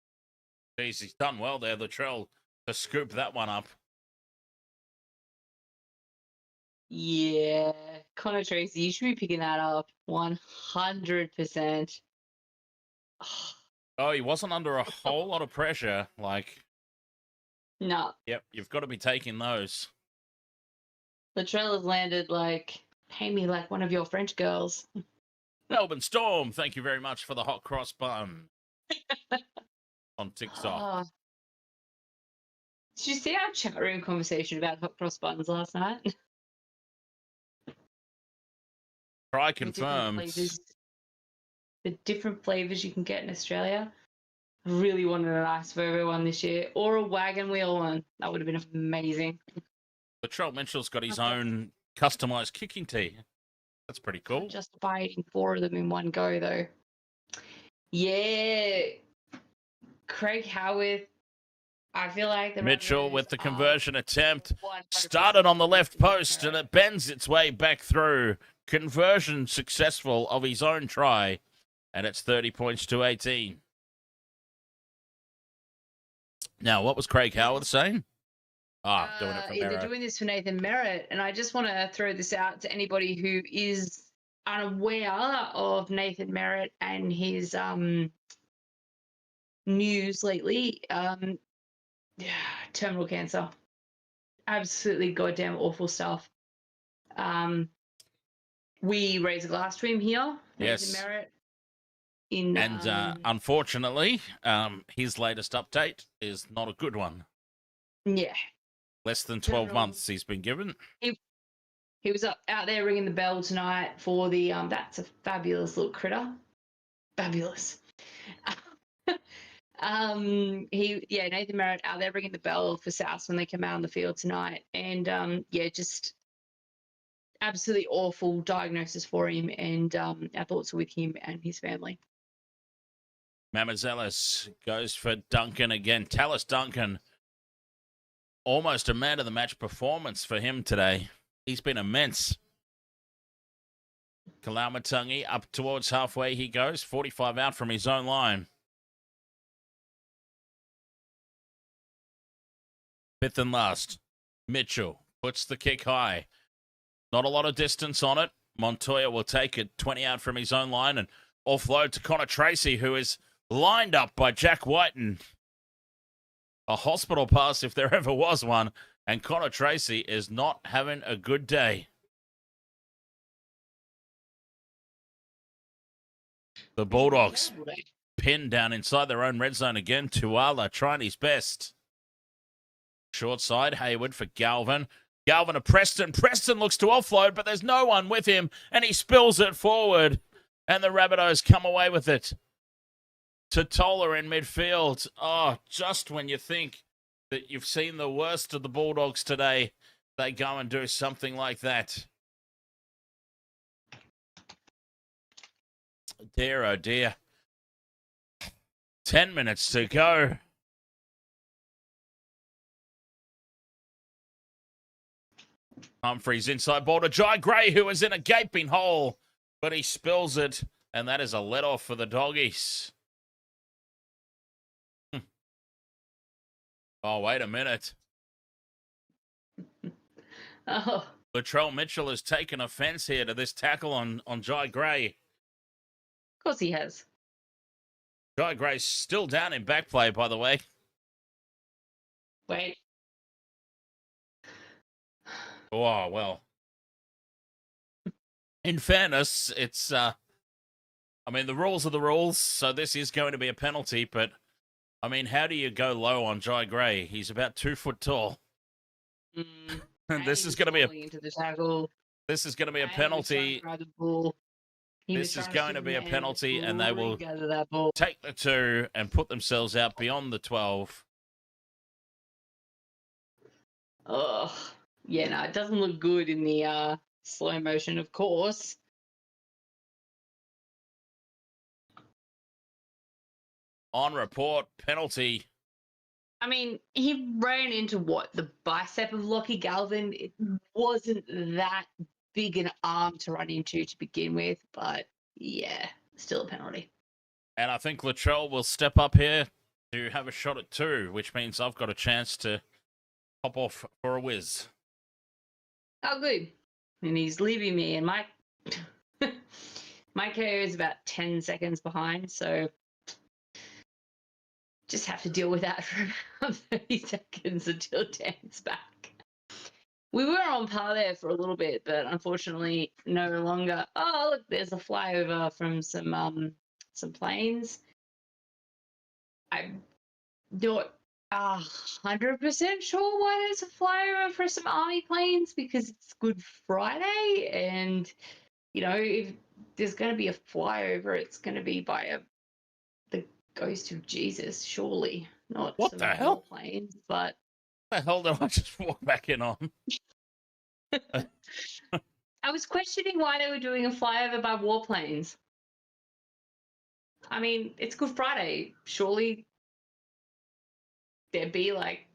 Jeez, he's done well there, Latrell, to scoop that one up. Yeah, Connor Tracy, you should be picking that up 100%. Oh, he wasn't under a whole lot of pressure. Like, No, yep, you've got to be taking those. Latrell has landed like, pay me like one of your French girls. Melbourne Storm, thank you very much for the hot cross bun on TikTok. Oh. Did you see our chat room conversation about hot cross buns last night? Try The different confirmed. the different flavors you can get in Australia. I really wanted an ice burger one this year, or a wagon wheel one. That would have been amazing. Latrell Mitchell's got his own customized kicking tee. That's pretty cool. Just by eating 4 of them in one go, though. Yeah, Craig Howarth. I feel like the Mitchell Rabbitohs with the are conversion attempt. 100% Started on the left post and it bends its way back through. Conversion successful of his own try. And it's 30 points to 18. Now, what was Craig Howard saying? Doing it from They're Barrow. doing this for Nathan Merritt, and I just want to throw this out to anybody who is unaware of Nathan Merritt and his news lately. Terminal cancer, absolutely goddamn awful stuff. We raise a glass to him here, Yes. Nathan Merritt. And unfortunately, his latest update is not a good one. Yeah. Less than 12 Terminal. months he's been given. He was out there ringing the bell tonight for the that's a fabulous little critter. Fabulous. Nathan Merritt out there ringing the bell for South when they come out on the field tonight. And just absolutely awful diagnosis for him, and our thoughts are with him and his family. Mamazelis goes for Duncan again. Tallis Duncan, almost a man of the match performance for him today. He's been immense. Kalamatangi up towards halfway he goes. 45 out from his own line. Fifth and last. Mitchell puts the kick high. Not a lot of distance on it. Montoya will take it 20 out from his own line and offload to Connor Tracy, who is lined up by Jack Whiten. A hospital pass if there ever was one. And Connor Tracy is not having a good day. The Bulldogs pinned down inside their own red zone again. Tuala trying his best. Short side, Hayward for Galvin. Galvin to Preston. Preston looks to offload, but there's no one with him, and he spills it forward. And the Rabbitohs come away with it. Totola in midfield. Oh, just when you think that you've seen the worst of the Bulldogs today, they go and do something like that. Dear, oh dear. 10 minutes to go. Humphreys inside ball to Jai Gray, who is in a gaping hole, but he spills it, and that is a let-off for the Doggies. Oh, wait a minute. Oh. Latrell Mitchell has taken offense here to this tackle on Jai Gray. Of course he has. Jai Gray's still down in back play, by the way. Wait. Oh, well. In fairness, it's, I mean, the rules are the rules, so this is going to be a penalty, but, I mean, how do you go low on Jai Gray? He's about 2 foot tall. This is going to be into the tackle. This is going to be a penalty. This is going to be a penalty, and they will take the 2 and put themselves out beyond the 12. Oh, yeah, no, it doesn't look good in the slow motion, of course. On report, penalty. I mean, he ran into what? The bicep of Lockie Galvin. It wasn't that big an arm to run into to begin with, but yeah, still a penalty. And I think Latrell will step up here to have a shot at 2, which means I've got a chance to pop off for a whiz. Oh, good. And he's leaving me, and my my KO is about 10 seconds behind, so just have to deal with that for about 30 seconds until Dan's back. We were on par there for a little bit, but unfortunately no longer. Oh, look, there's a flyover from some planes. I'm not 100% sure why there's a flyover for some army planes, because it's Good Friday, and you know, if there's going to be a flyover, it's going to be by the ghost of Jesus, surely, not what some the hell planes. But what the hell did I just walk back in on? I was questioning why they were doing a flyover by warplanes. I mean, it's Good Friday. Surely there'd be like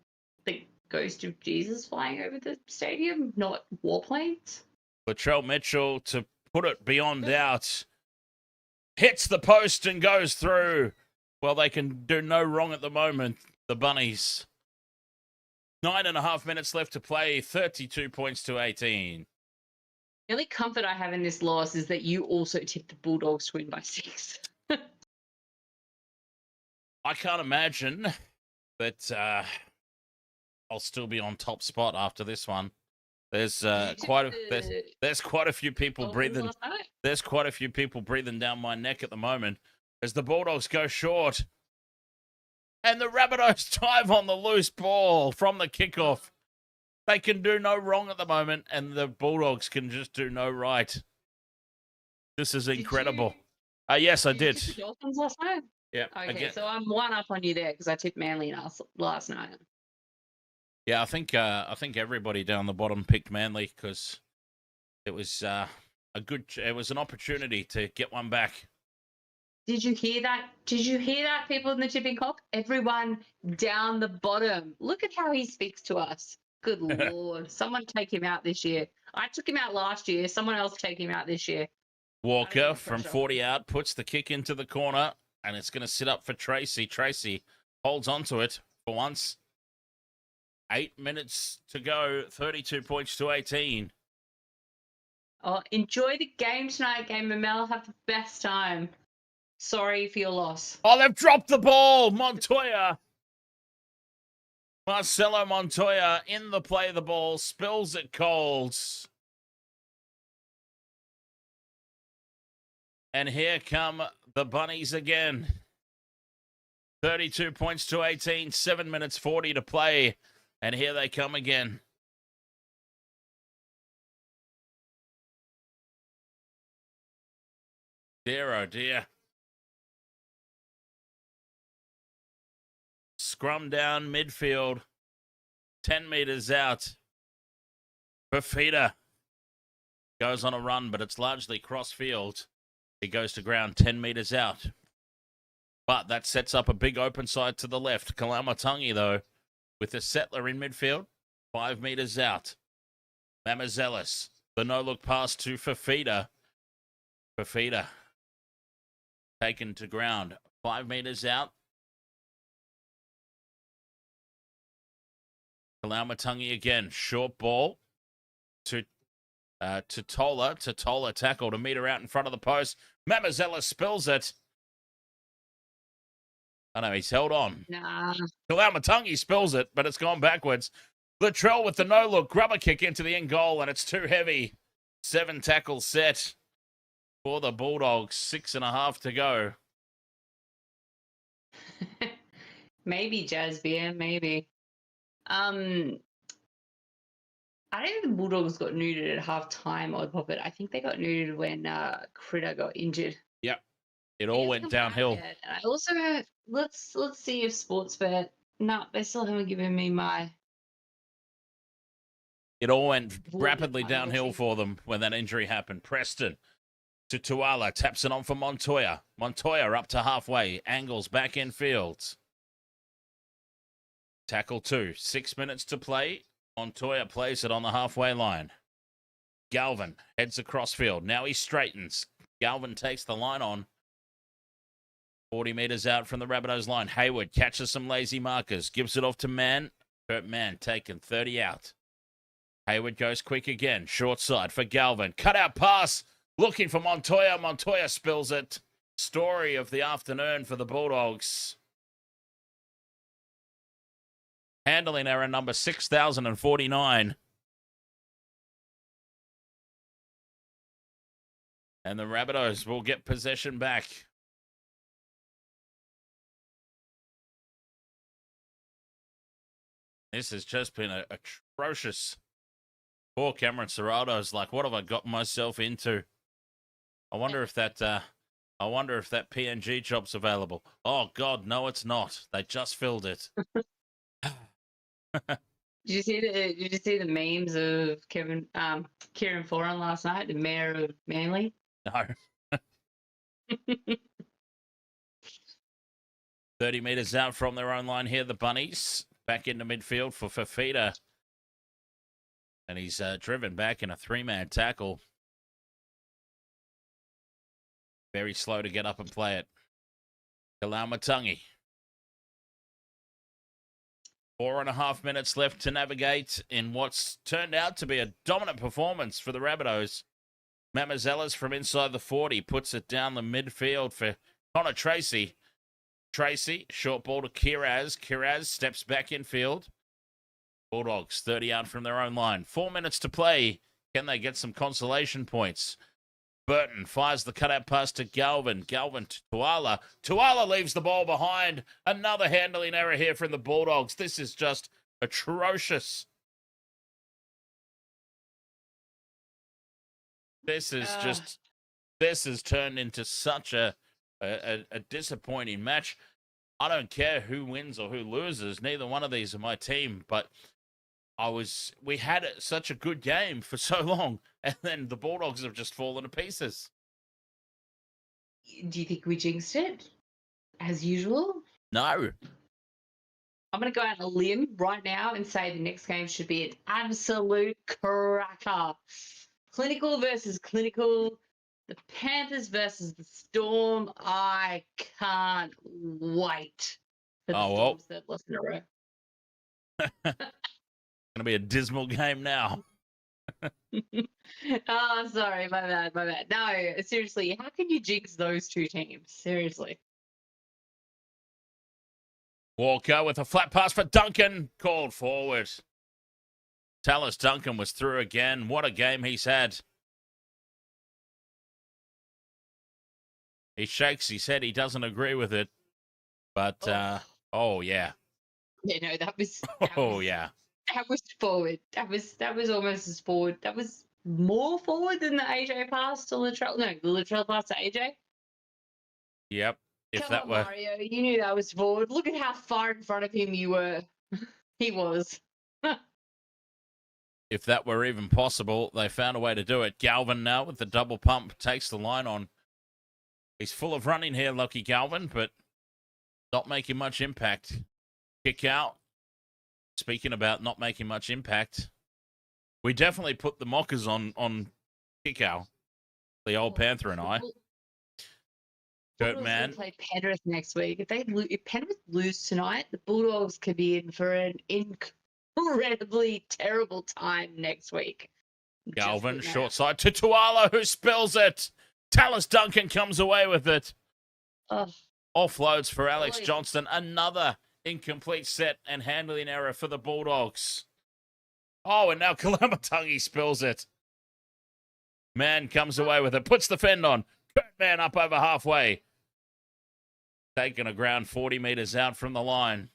the ghost of Jesus flying over the stadium, not warplanes. Latrell Mitchell, to put it beyond doubt, hits the post and goes through. Well, they can do no wrong at the moment, the Bunnies. 9.5 minutes left to play, 32 points to 18. The only comfort I have in this loss is that you also tipped the Bulldogs to win by 6. I can't imagine that I'll still be on top spot after this one. There's quite a few people breathing. There's quite a few people breathing down my neck at the moment as the Bulldogs go short. And the Rabbitohs dive on the loose ball from the kickoff. They can do no wrong at the moment, and the Bulldogs can just do no right. This is incredible. Yes, I did. You tip the Dolphins last night? Yeah. Okay, again. so I'm one up on you there because I tipped Manly last night. Yeah, I think everybody down the bottom picked Manly because it was it was an opportunity to get one back. Did you hear that? Did you hear that, people in the tipping cock? Everyone down the bottom. Look at how he speaks to us. Good Lord. Someone take him out this year. I took him out last year. Someone else take him out this year. Walker from 40 out puts the kick into the corner, and it's going to sit up for Tracy. Tracy holds on to it for once. 8 minutes to go, 32 points to 18. Oh, enjoy the game tonight, Game Mel. Have the best time. Sorry for your loss. Oh, they've dropped the ball. Montoya. Marcelo Montoya in the play of the ball. Spills it cold. And here come the Bunnies again. 32 points to 18. 7 minutes 40 to play. And here they come again. Dear, oh dear. Scrum down midfield. 10 meters out. Fafita goes on a run, but it's largely cross field. He goes to ground 10 meters out. But that sets up a big open side to the left. Kalamatangi, though, with a settler in midfield. 5 meters out. Mamazelis. The no-look pass to Fafita. Fafita taken to ground. 5 meters out. Kalamatangi again. Short ball to Tola. To Tola tackled a meter out in front of the post. Mamazelis spills it. I know, he's held on. Nah. Kalamatangi spills it, but it's gone backwards. Latrell with the no-look. Grubber kick into the end goal, and it's too heavy. 7 tackles set for the Bulldogs. 6.5 to go. Maybe Jazz beer, maybe. I don't think the Bulldogs got neutered at half time, odd pop it. I think they got neutered when Critter got injured. Yep. It all went downhill. And I also let's see if Sportsbet. No, they still haven't given me my. It all went rapidly downhill for them when that injury happened. Preston to Tuala, taps it on for Montoya. Montoya up to halfway, angles back in field. Tackle 2, 6 minutes to play. Montoya plays it on the halfway line. Galvin heads across field. Now he straightens. Galvin takes the line on. 40 metres out from the Rabbitohs line. Hayward catches some lazy markers. Gives it off to Mann. Kurt Mann taken 30 out. Hayward goes quick again. Short side for Galvin. Cut out pass. Looking for Montoya. Montoya spills it. Story of the afternoon for the Bulldogs. Handling error number 6,049. And the Rabbitohs will get possession back. This has just been atrocious. Poor Cameron Serrato's like, what have I got myself into? I wonder if that PNG job's available. Oh God, no, it's not. They just filled it. Did you see the memes of Kieran Foran last night, the mayor of Manly? No. 30 metres out from their own line here, the Bunnies. Back into midfield for Fafita. And he's driven back in a 3-man tackle. Very slow to get up and play it. Kalamatangi. 4.5 minutes left to navigate in what's turned out to be a dominant performance for the Rabbitohs. Mamazelis from inside the 40 puts it down the midfield for Connor Tracy. Tracy, short ball to Kiraz. Kiraz steps back in field. Bulldogs 30 out from their own line. 4 minutes to play. Can they get some consolation points? Burton fires the cutout pass to Galvin. Galvin to Tuala. Tuala leaves the ball behind. Another handling error here from the Bulldogs. This is just atrocious. This has turned into such a disappointing match. I don't care who wins or who loses. Neither one of these are my team, but we had such a good game for so long, and then the Bulldogs have just fallen to pieces. Do you think we jinxed it? As usual? No. I'm going to go out on a limb right now and say the next game should be an absolute cracker. Clinical versus clinical. The Panthers versus the Storm. I can't wait for the Storm's third loss in a row. Going to be a dismal game now. Oh, sorry, my bad. No, seriously, how can you jinx those two teams? Seriously. Walker with a flat pass for Duncan. Called forward. Tallis Duncan was through again. What a game he's had. He shakes his head. He doesn't agree with it. But, oh yeah. Yeah, no, that was Yeah. That was forward. That was almost as forward. That was more forward than the AJ pass to Latrell. No, the Latrell pass to AJ. Yep. If Come that on, were Mario, you knew that was forward. Look at how far in front of him you were. He was. if that were even possible, they found a way to do it. Galvin now with the double pump takes the line on. He's full of running here, Lucky Galvin, but not making much impact. Kick out. Speaking about not making much impact, we definitely put the mockers on kick out. The old Panther and I. Kurt man. Play Penrith next week. If Penrith lose tonight, the Bulldogs could be in for an incredibly terrible time next week. Galvin, short side to Tuala, who spills it. Tallis Duncan comes away with it. Offloads for Alex Johnston. Another incomplete set and handling error for the Bulldogs. Oh, and now Kalamatangi spills it. Man comes away with it. Puts the fend on. Kurt man up over halfway. Taking a ground 40 metres out from the line.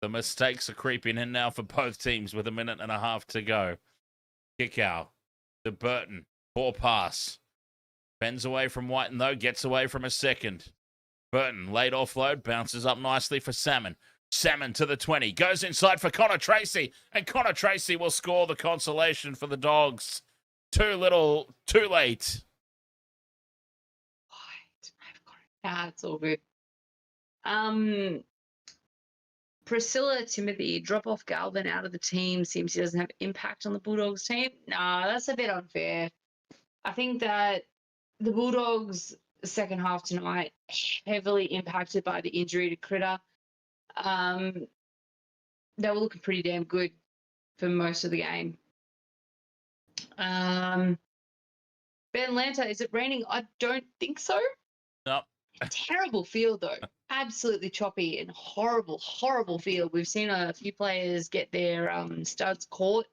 The mistakes are creeping in now for both teams with a minute and a half to go. Kick out to Burton. Poor pass. Bends away from Whiten, though. Gets away from a second. Burton, late offload. Bounces up nicely for Salmon. Salmon to the 20. Goes inside for Connor Tracy. And Connor Tracy will score the consolation for the Dogs. Too little, too late. It's all good. Priscilla Timothy, drop off Galvin out of the team. Seems he doesn't have impact on the Bulldogs team. Nah, that's a bit unfair. I think that the Bulldogs' second half tonight heavily impacted by the injury to Critter. They were looking pretty damn good for most of the game. Ben Lanta, is it raining? I don't think so. No. Terrible field, though. Absolutely choppy and horrible, horrible field. We've seen a few players get their studs caught.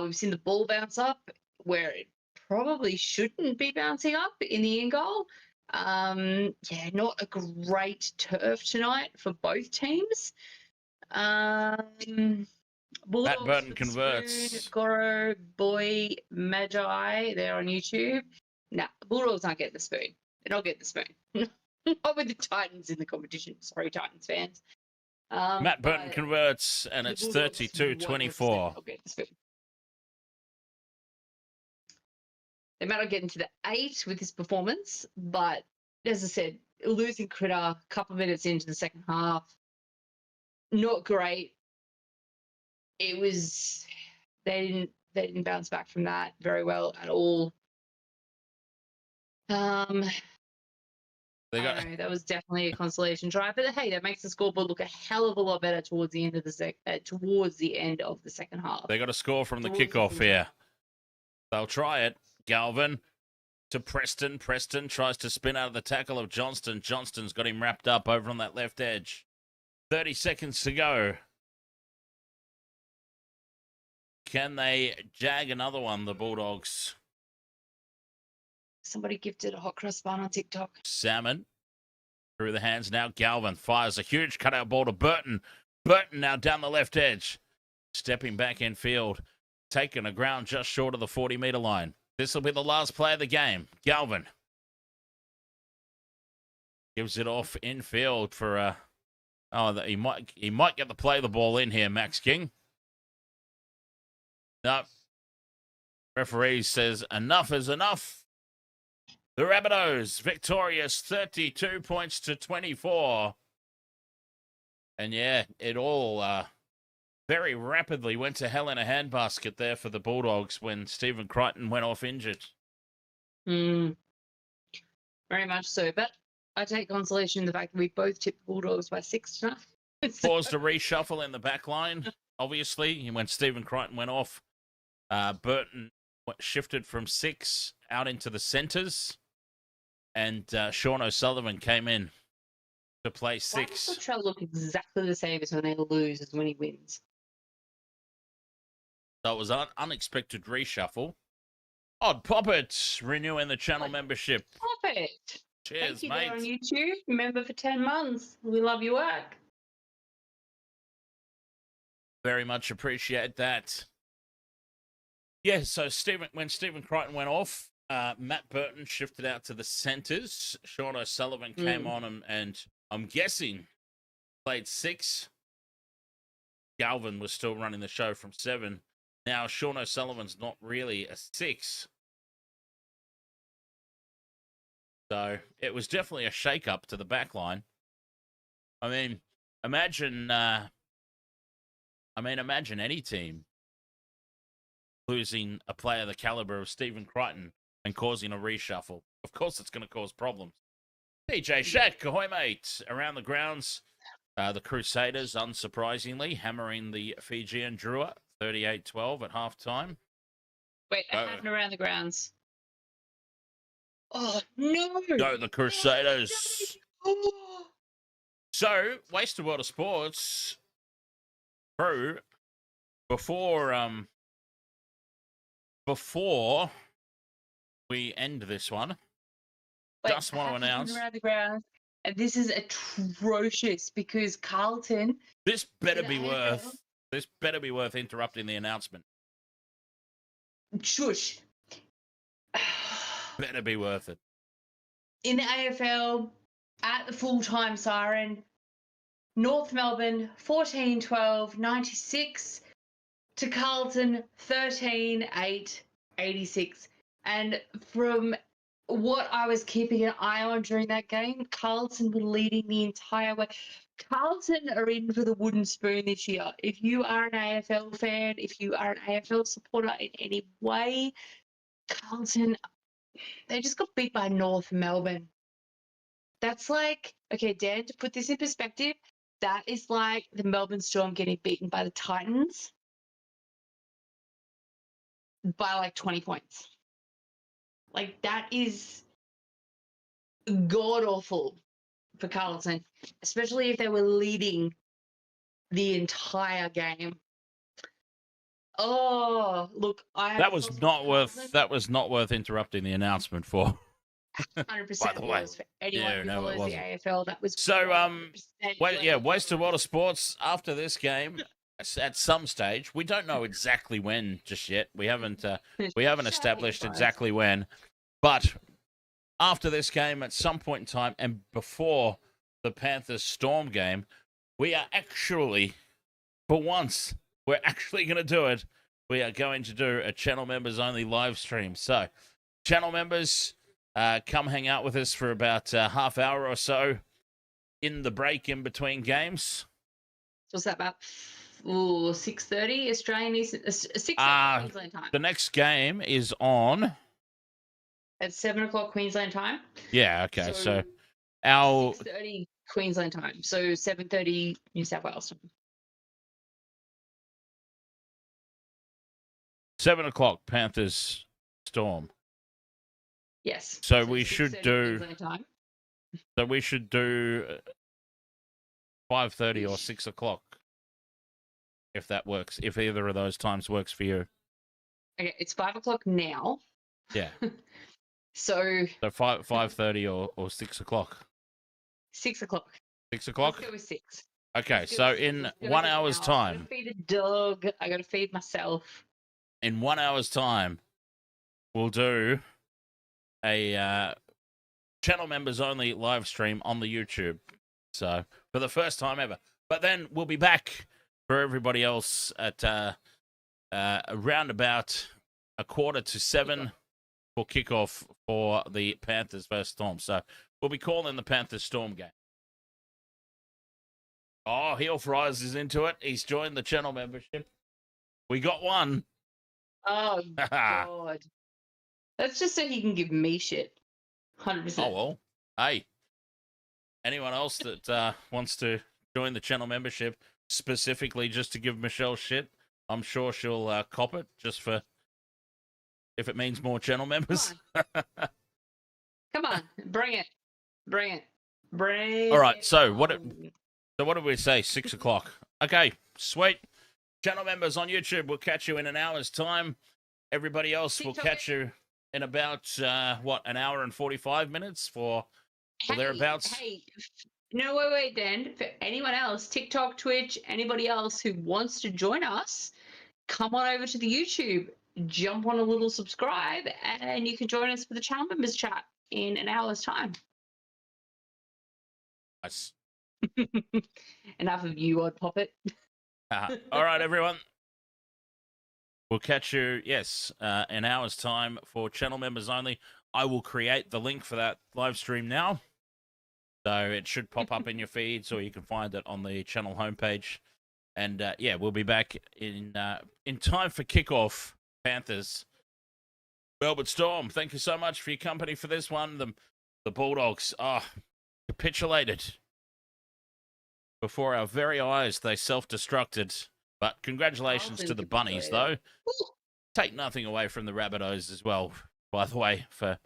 We've seen the ball bounce up where it probably shouldn't be bouncing up in the end goal. Yeah, not a great turf tonight for both teams. Bulldogs, Matt Burton converts. Spoon, Goro, Boy, Magi, they're on YouTube. Nah, Bulldogs aren't getting the spoon. They're not getting the spoon. Not with the Titans in the competition. Sorry, Titans fans. Matt Burton converts, and it's 32-24. They might not get into the 8 with this performance, but as I said, losing Critter a couple of minutes into the second half, not great. It was they didn't bounce back from that very well at all. That was definitely a consolation drive, but hey, that makes the scoreboard look a hell of a lot better towards the end of the second half. They got a score from the kickoff here. They'll try it. Galvin to Preston. Preston tries to spin out of the tackle of Johnston. Johnston's got him wrapped up over on that left edge. 30 seconds to go. Can they jag another one, the Bulldogs? Somebody gifted a hot cross bun on TikTok. Salmon through the hands now. Galvin fires a huge cutout ball to Burton. Burton now down the left edge. Stepping back in field. Taking a ground just short of the 40-metre line. This will be the last play of the game. Galvin gives it off in field for he might get to play the ball in here, Max King. No. Referee says enough is enough. The Rabbitohs victorious 32 points to 24. And yeah, it all very rapidly went to hell in a handbasket there for the Bulldogs when Stephen Crichton went off injured. Very much so. But I take consolation in the fact that we both tipped the Bulldogs by 6 tonight. Forced a reshuffle in the back line. obviously, when Stephen Crichton went off, Burton shifted from 6 out into the centres, and Sean O'Sullivan came in to play Why does 6. Latrell look exactly the same as when they lose as when he wins? So it was an unexpected reshuffle. Odd Poppet renewing the channel membership. Perfect. Cheers, Thank you mate. there on YouTube. Member for 10 months. We love your work. Very much appreciate that. Yeah, so when Stephen Crichton went off, Matt Burton shifted out to the centres. Sean O'Sullivan came on and I'm guessing played 6. Galvin was still running the show from 7. Now Sean O'Sullivan's not really a 6. So it was definitely a shake-up to the back line. I mean, imagine any team losing a player the caliber of Stephen Crichton and causing a reshuffle. Of course, it's going to cause problems. PJ Shack, ahoy, mate. Around the grounds, the Crusaders, unsurprisingly, hammering the Fijian Drua 38-12 at halftime. Wait, I haven't around the grounds. Oh, no. Go the Crusaders. Oh. So, Wasted World of Sports crew, before we end this one, Wait, just want to announce around the grounds, and this is atrocious because Carlton. this better in be AFL worth interrupting the announcement. Shush. Better be worth it. In the AFL, at the full-time siren, North Melbourne 14-12, 96 to Carlton 13-8, 86. And from what I was keeping an eye on during that game, Carlton were leading the entire way. Carlton are in for the wooden spoon this year. If you are an AFL fan, if you are an AFL supporter in any way, Carlton, they just got beat by North Melbourne. That's like, okay, Dan, to put this in perspective, that is like the Melbourne Storm getting beaten by the Titans by like 20 points. Like, that is god-awful for Carlton, especially if they were leading the entire game. Oh, look, That was not worth interrupting the announcement for. 100% by the way. was for anyone Yeah, who no, it follows the wasn't. AFL. That was So, 100% Wasted World of Sports after this game. At some stage, we don't know exactly when just yet. We haven't established exactly when, but after this game, at some point in time, and before the Panthers Storm game, we are actually, for once, we're actually going to do it. We are going to do a channel members only live stream. So, channel members, come hang out with us for about a half hour or so in the break in between games. So what's that about? 6:30 Australian Eastern, 6:30 Queensland time. The next game is on At 7:00 Queensland time. Yeah, okay. So our 6:30 Queensland time. So 7:30 New South Wales time. 7:00 Panthers Storm. Yes. So we should 6:30 do. Queensland time. So we should do 5:30 or 6:00, if that works. If either of those times works for you. Okay, it's 5:00 now. Yeah. So 5:30 or 6:00. 6:00. 6:00. Let's go with 6. Okay, so in 1 hour's I time. gotta feed a dog. I gotta feed myself. In 1 hour's time, we'll do a channel members only live stream on the YouTube. So for the first time ever. But then we'll be back for everybody else at around about 6:45 for kickoff for the Panthers versus Storm. So we'll be calling the Panthers Storm game. Oh, Heel Fries is into it. He's joined the channel membership. We got one. Oh, God. That's just so he can give me shit. 100%. Oh, well. Hey. Anyone else that wants to join the channel membership, specifically just to give Michelle shit. I'm sure she'll cop it just for if it means more channel members. Come on, bring it, bring it, bring. All right, so it what? on. So what did we say? 6 o'clock. Okay, sweet. Channel members on YouTube, we'll catch you in an hour's time. Everybody else will TikTok. catch you in about an hour and 45 minutes for thereabouts. Hey, no, wait, Dan. For anyone else, TikTok, Twitch, anybody else who wants to join us, come on over to the YouTube, jump on a little subscribe, and you can join us for the channel members chat in an hour's time. Nice. Enough of you, Odd Poppet. All right, everyone. We'll catch you, an hour's time for channel members only. I will create the link for that live stream now. So it should pop up in your feeds, or you can find it on the channel homepage. And we'll be back in time for kickoff. Panthers, Melbourne Storm. Thank you so much for your company for this one. The Bulldogs capitulated before our very eyes. They self-destructed. But congratulations to the Bunnies, though. Take nothing away from the Rabbitohs as well, by the way, for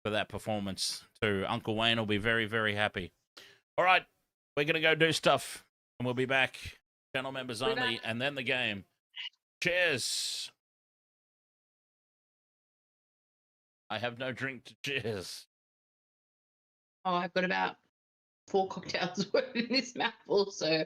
that performance too. Uncle Wayne will be very, very happy. All right, we're going to go do stuff, and we'll be back. Channel members only, and then the game. Cheers. I have no drink to cheers. Oh, I've got about 4 cocktails worth in this mouthful, so